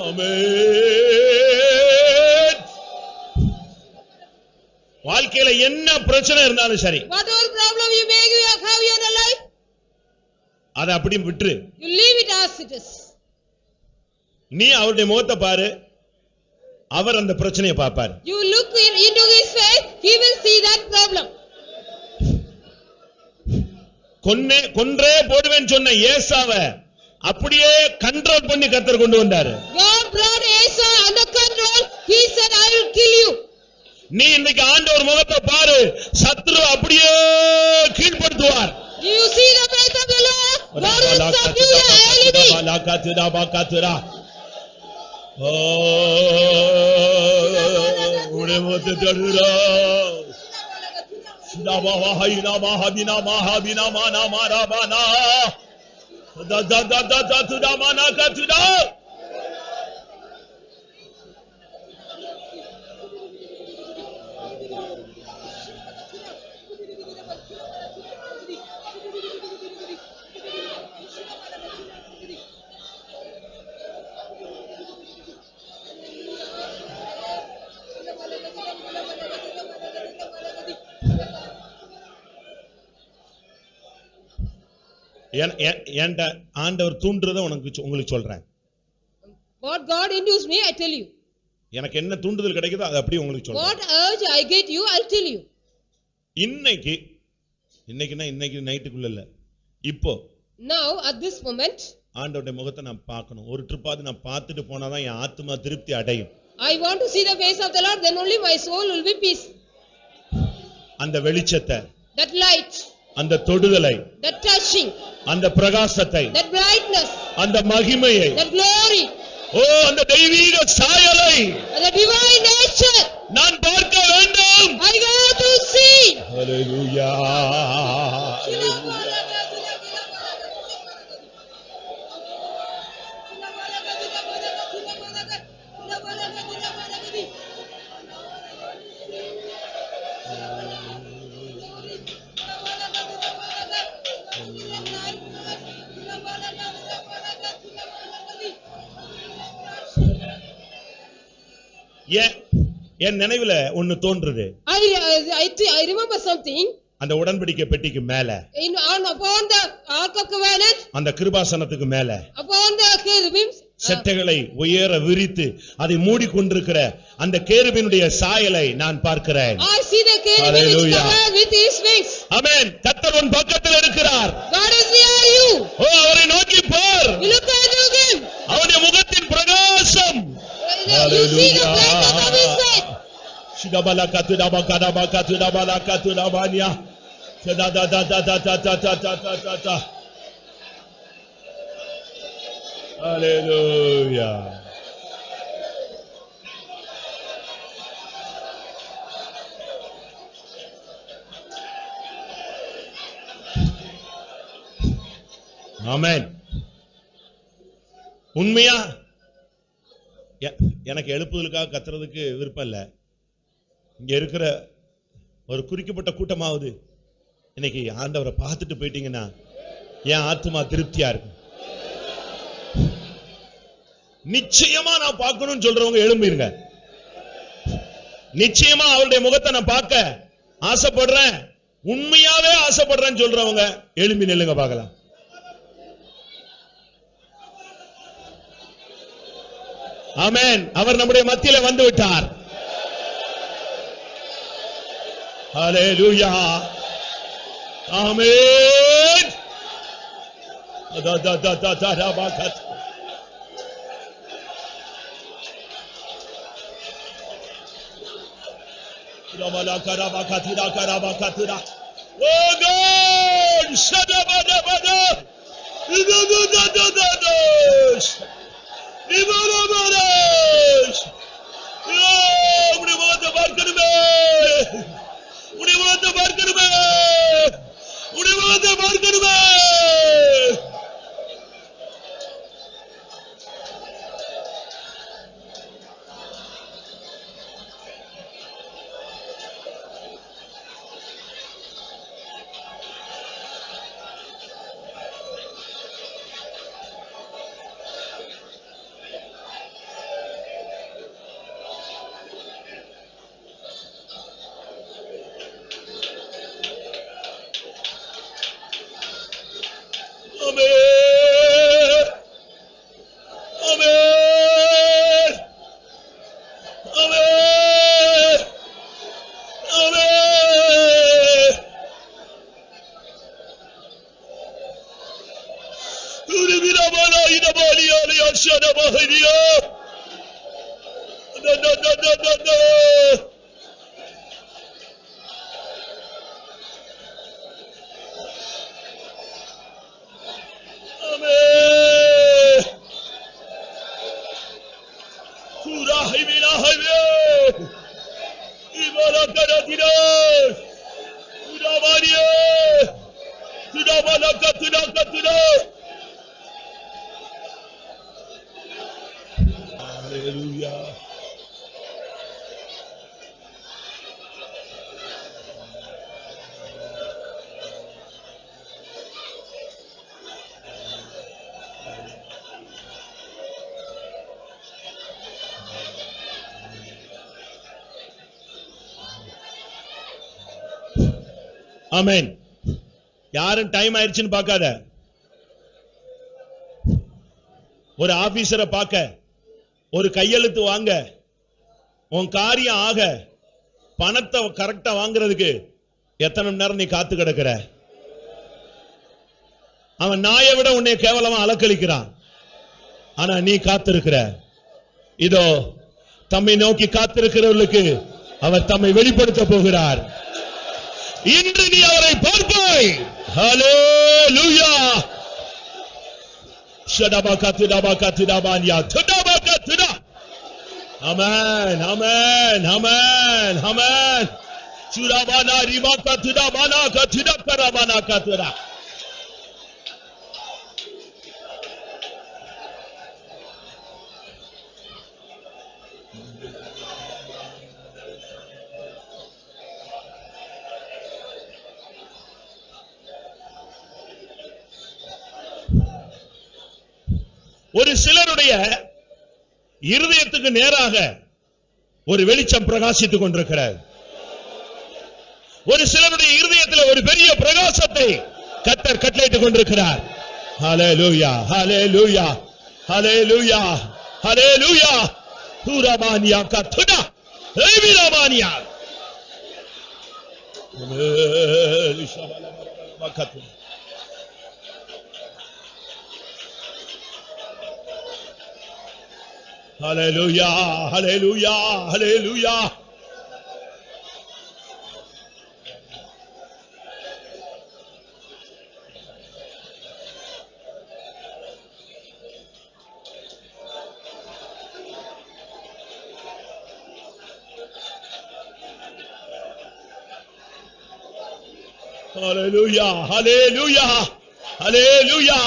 ஆமென். வாழ்க்கையில என்ன பிரச்சனை இருந்தாலும் சரி, Whatever problem you may have in your life, அதை அப்படியே விட்டுரு. you leave it as it is. நீ அவருடைய முகத்தை பாரு, அவர் அந்த பிரச்சனையை பார்ப்பார். You look into his face, he will see that problem. கொன்றே போடுவேன்னு சொன்ன ஏசாவை அப்படியே கண்ட்ரோல் பண்ணி கர்த்தர் கொண்டு வந்தாரு. God brought Asa under control. He said, I will kill you. நீ இன்னைக்கு ஆண்டவர் முகத்தை பாரு, சத்துரு அப்படியே கீழ்ப்படுத்துவார். You see the face of the Lord, God will subdue your enemy. உடைய முகத்தை தேடுகிறா. சிதாபாஹைனா மஹபினா மஹபினா மானா மாராபானா தததததததுதாமானா கதுதா. என்கிட்ட ஆண்டவர் தூண்டுறத உங்களுக்கு சொல்றேன். What God induced me, I tell you. எனக்கு என்ன தூண்டுதல் கிடைக்குதோ அது அப்படியே உங்களுக்கு சொல்றேன். What urge I get you, I'll tell you. இன்னைக்கு நைட்டுக்குள்ள இல்ல, இப்போ Now at this moment, ஆண்டவருடைய முகத்தை நான் பார்க்கணும். ஒரு ட்ரிப்பாவது நான் பார்த்துட்டு போனாதான் என் ஆத்துமா திருப்தி அடையும். I want to see the face of the Lord, then only my soul will be peace. அந்த வெளிச்சத்தை, That light, அந்த தொடுதலை, that touching, அந்த பிரகாசத்தை, that brightness, அந்த மகிமையை, that glory, அந்த தெய்வீக சாயலை and the divine nature நான் பார்க்க வேண்டும். I go to see. ஹல்லேலூயா. என் நினைவுல ஒன்னு தோன்றுது. I remember something. அந்த உடன்படிக்கை பெட்டிக்கு மேல, upon the ark of covenant, அந்த கிருபாசனத்துக்கு மேல, upon the cherubims, செட்டைகளை உயர விரித்து அதை மூடிக்கொண்டிருக்கிற அந்த கேருபினுடைய சாயலை நான் பார்க்கிறேன். I see the cherubim is covered with his wings. ஆமென். கர்த்தர் உன் பக்கத்தில் இருக்கிறார். God is near you. அவரை நோக்கி பார். You look unto him. அவருடைய முகத்தின் பிரகாசம். You see the brightness of his face. Shidabala katudaba kadaba katudabala katudabania. Da da da da da da da da da da da. Hallelujah. Amen. உண்மையா எனக்கு எழுப்புதலுக்காக கத்துறதுக்கு விருப்பம் இல்ல. இங்க இருக்கிற ஒரு குறிக்கப்பட்ட கூட்டமாவது இன்னைக்கு ஆண்டவரை பார்த்துட்டு போயிட்டீங்கன்னா என் ஆத்துமா திருப்தியா இருக்கும். நிச்சயமா நான் பார்க்கணும்னு சொல்றவங்க எழும்பிருங்க. நிச்சயமா அவருடைய முகத்தை நான் பார்க்க ஆசைப்படுறேன், உண்மையாவே ஆசைப்படுறேன்னு சொல்றவங்க எழும்பி நில்லுங்க பார்க்கலாம். ஆமென். அவர் நம்முடைய மத்தியில வந்து விட்டார். ஹல்லேலூயா. ஆமென். Da da da da da da bakat. Ramala karabakatira karabakatira. Oh God! Shadabada bada. Da da da da da da. Ibara bara. Yo, अपने बात बात कर में. उन्हें बात बात कर में. उन्हें बात बात कर में. Ivilabala inabaliya yashana bahiriya. Amen. Surah himila hime. Ibala karatira. Udavariya. Sudavana katuna katuna. Hallelujah. Amen. யாரும் டைம் ஆயிடுச்சுன்னு பார்க்காத. ஒரு ஆபீசரை பார்க்க, ஒரு கையெழுத்து வாங்க, உன் காரியம் ஆக, பணத்தை கரெக்டா வாங்குறதுக்கு எத்தனை நேரம் நீ காத்து கிடக்கிற? அவன் நாயை விட உன்னை கேவலமா அலக்களிக்கிறான். ஆனா நீ காத்திருக்கிற. இதோ தம்மை நோக்கி காத்திருக்கிறவர்களுக்கு அவர் தம்மை வெளிப்படுத்த போகிறார். இன்று நீ அவரை பார்ப்பாய். ஹல்லேலூயா. ஷடபகதுடபகதுடபான்யா துடபகதுடா. ஆமென் ஆமென் ஆமென் ஆமென். சுரபானா ரிபகதுடபானா கதுடகரபானா கதுடா. ஒரு சிலருடைய இருதயத்துக்கு நேராக ஒரு வெளிச்சம் பிரகாசித்துக் கொண்டிருக்கிறது. ஒரு சிலருடைய இருதயத்தில் ஒரு பெரிய பிரகாசத்தை கர்த்தர் கட்டளையிட்டுக் கொண்டிருக்கிறார். ஹல்லேலூயா ஹல்லேலூயா ஹல்லேலூயா ஹல்லேலூயா. துரபானியா கத்துடா ஏவிரபானியா. Hallelujah, hallelujah, hallelujah. Hallelujah, hallelujah, hallelujah.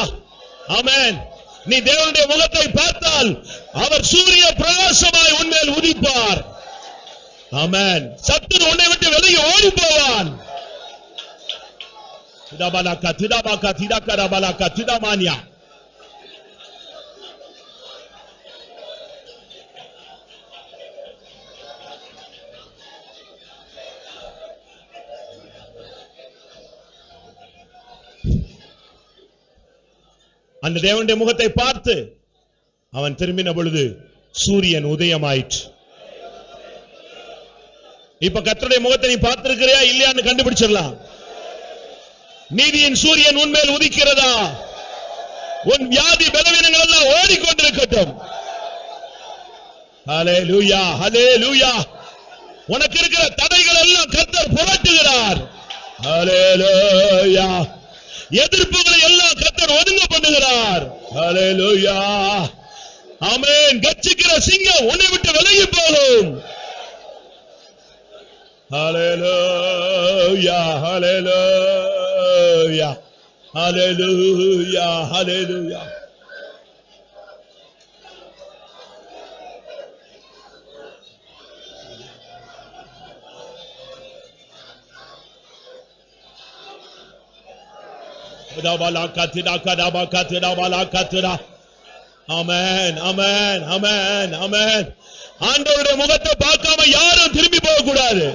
Amen. நீ தேவனுடைய முகத்தை பார்த்தால் அவர் சூரிய பிரகாசமாய் உன்மேல் உதிப்பார். ஆமென். சத்துரு உன்னை விட்டு விலகி ஓடி போவான். திடபலக திடபக திடகரபலக திடமானியா. அந்த தேவனுடைய முகத்தை பார்த்து அவன் திரும்பின பொழுது சூரியன் உதயமாயிற்று. இப்ப கர்த்தருடைய முகத்தை நீ பார்த்திருக்கிறியா இல்லையான்னு கண்டுபிடிச்சிடலாம். நீதியின் சூரியன் உன்மேல் உதிக்கிறதா? உன் வியாதி பலவீனங்கள் எல்லாம் ஓடிக்கொண்டிருக்கட்டும். ஹல்லேலூயா ஹல்லேலூயா. உனக்கு இருக்கிற தடைகள் எல்லாம் கர்த்தர் புரட்டுகிறார். ஹல்லேலூயா. எதிர்ப்புகளை எல்லாம் கர்த்தர் ஒதுங்க பண்ணுகிறார். ஹல்லேலூயா. ஆமென். கர்ச்சிக்கிற சிங்கம் உன்னை விட்டு விலகி போகும். ஹல்லேலூயா ஹல்லேலூயா ஹல்லேலூயா ஹல்லேலூயா. ஆமென் ஆமென் ஆமென் ஆமென். ஆண்டவருடைய முகத்தை பார்க்காம யாரும் திரும்பி போக கூடாது.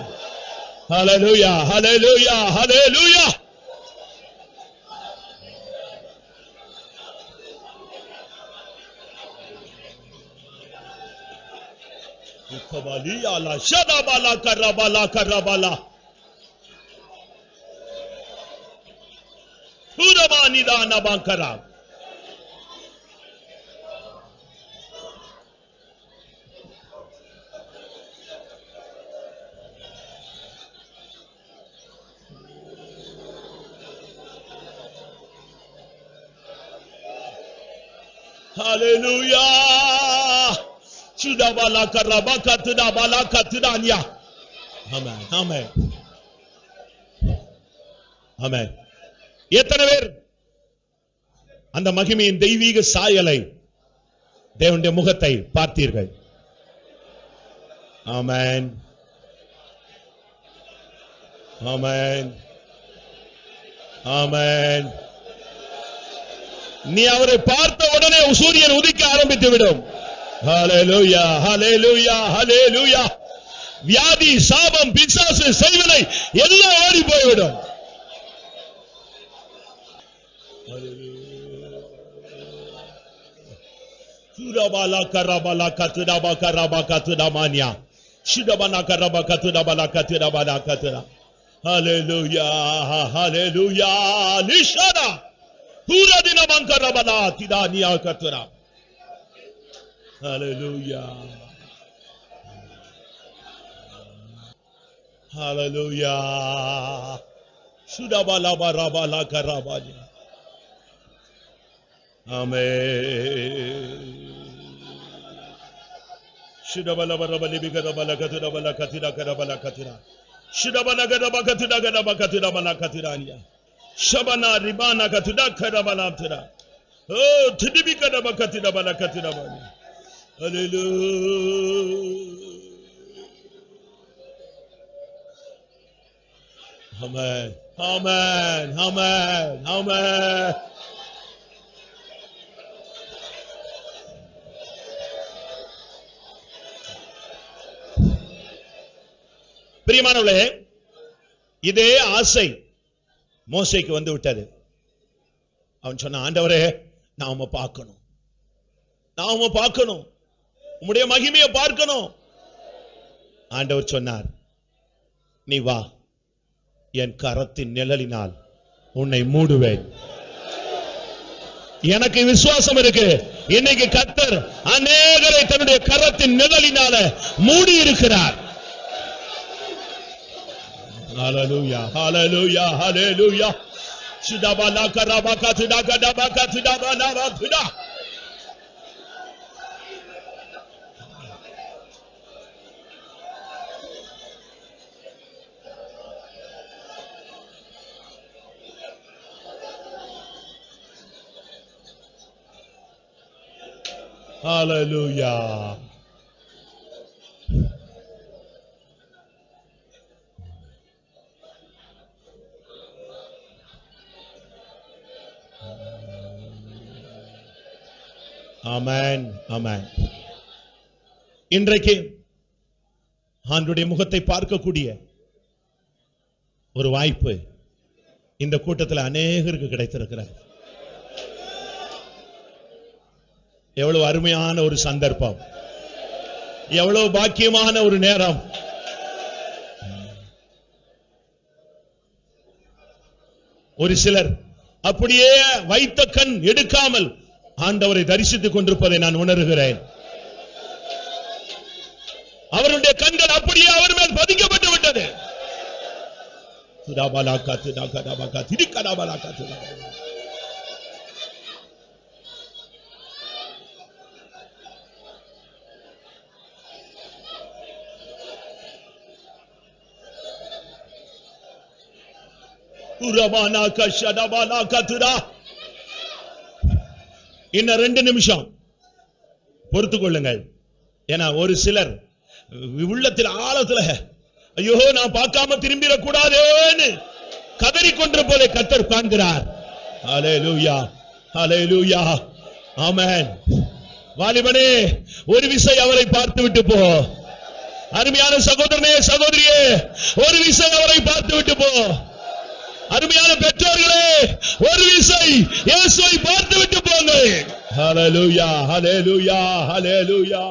ஹல்லேலூயா ஹல்லேலூயா ஹல்லேலூயா. உக்கபாலியா லா ஷதபாலா கரபாலா கரபாலா. Hallelujah. Chudabalaka rabakatuda balakatudanya. Amen. Amen. Amen. எத்தனை பேர் அந்த மகிமையின் தெய்வீக சாயலை தேவனுடைய முகத்தை பார்த்தீர்கள்? ஆமென். ஆமென். ஆமென். நீ அவரை பார்த்த உடனே சூரியன் உதிக்க ஆரம்பித்து விடும். ஹல்லேலூயா, ஹல்லேலூயா, ஹல்லேலூயா. வியாதி, சாபம், பிசாசு, செய்வினை எல்லாம் ஓடி போய்விடும். சுரபாலா கரபாலா கத்துடபா கரபா கத்துடமானியா சுடபனா கரபா கத்துடபலா கத்துடபலா கத்துடா. ஹல்லேலூயா, ஹல்லேலூயா. லிஷானா பூரதின மங்கரபலா திதானியா கத்துடா. ஹல்லேலூயா, ஹல்லேலூயா. சுடபலா பரபலா கரபானியா. ஆமென். Shidabala barabali bigadabala katidabala katida kadabala katida. Shidabala gadaba katida gadaba katida bala katirania. Shabana ribana katida kadabala tida. Oh, tidibi kadaba katida bala katida bala. Hallelujah. Amen. Amen. Amen. Amen. பிரியமானவர்களே, இதே ஆசை மோசேக்கு வந்து விட்டது. அவன் சொன்ன, ஆண்டவரே நான் உம்மை பார்க்கணும், நான் உம்மை பார்க்கணும், உம்முடைய மகிமையை பார்க்கணும். ஆண்டவர் சொன்னார், நீ வா, என் கரத்தின் நிழலினால் உன்னை மூடுவேன். எனக்கு விசுவாசம் இருக்கு, இன்னைக்கு கர்த்தர் அநேகரை தன்னுடைய கரத்தின் நிழலினால மூடி இருக்கிறார். Hallelujah, hallelujah, hallelujah. Shidabala karabaka tudakadabaka tudabana tuda. Hallelujah. ஆமென், ஆமென். இன்றைக்கு ஆண்டவருடைய முகத்தை பார்க்கக்கூடிய ஒரு வாய்ப்பு இந்த கூட்டத்தில் அநேகருக்கு கிடைத்திருக்கிறது. எவ்வளவு அருமையான ஒரு சந்தர்ப்பம், எவ்வளவு பாக்கியமான ஒரு நேரம். ஒரு சிலர் அப்படியே வைத்த கண் எடுக்காமல் ஆண்டவரை தரிசித்துக் கொண்டிருப்பதை நான் உணர்கிறேன். அவருடைய கண்கள் அப்படியே அவர் மேல் பதிக்கப்பட்டு விட்டது. இன்னும் 2 நிமிஷம் பொறுத்துக் கொள்ளுங்கள். ஏன்னா ஒரு சிலர் உள்ளத்தில் ஆழத்துல ஐயோ நான் பார்க்காம திரும்பிடக் கூடாதேன்னு கதறிக்கொண்டிருப்பதை கர்த்தர் காண்கிறார். ஹல்லேலூயா, ஹல்லேலூயா, ஆமென். வாலிபனே, ஒரு விசை அவரை பார்த்து விட்டு போ. அருமையான சகோதரனே, சகோதரியே, ஒரு விசை அவரை பார்த்து விட்டு போ. அருமையான பெற்றோர்களே, ஒரு விசை இயேசுவை பார்த்து விட்டு போங்க. ஹல்லேலூயா, ஹல்லேலூயா, ஹல்லேலூயா.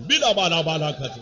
பிலபாலாபாலாகது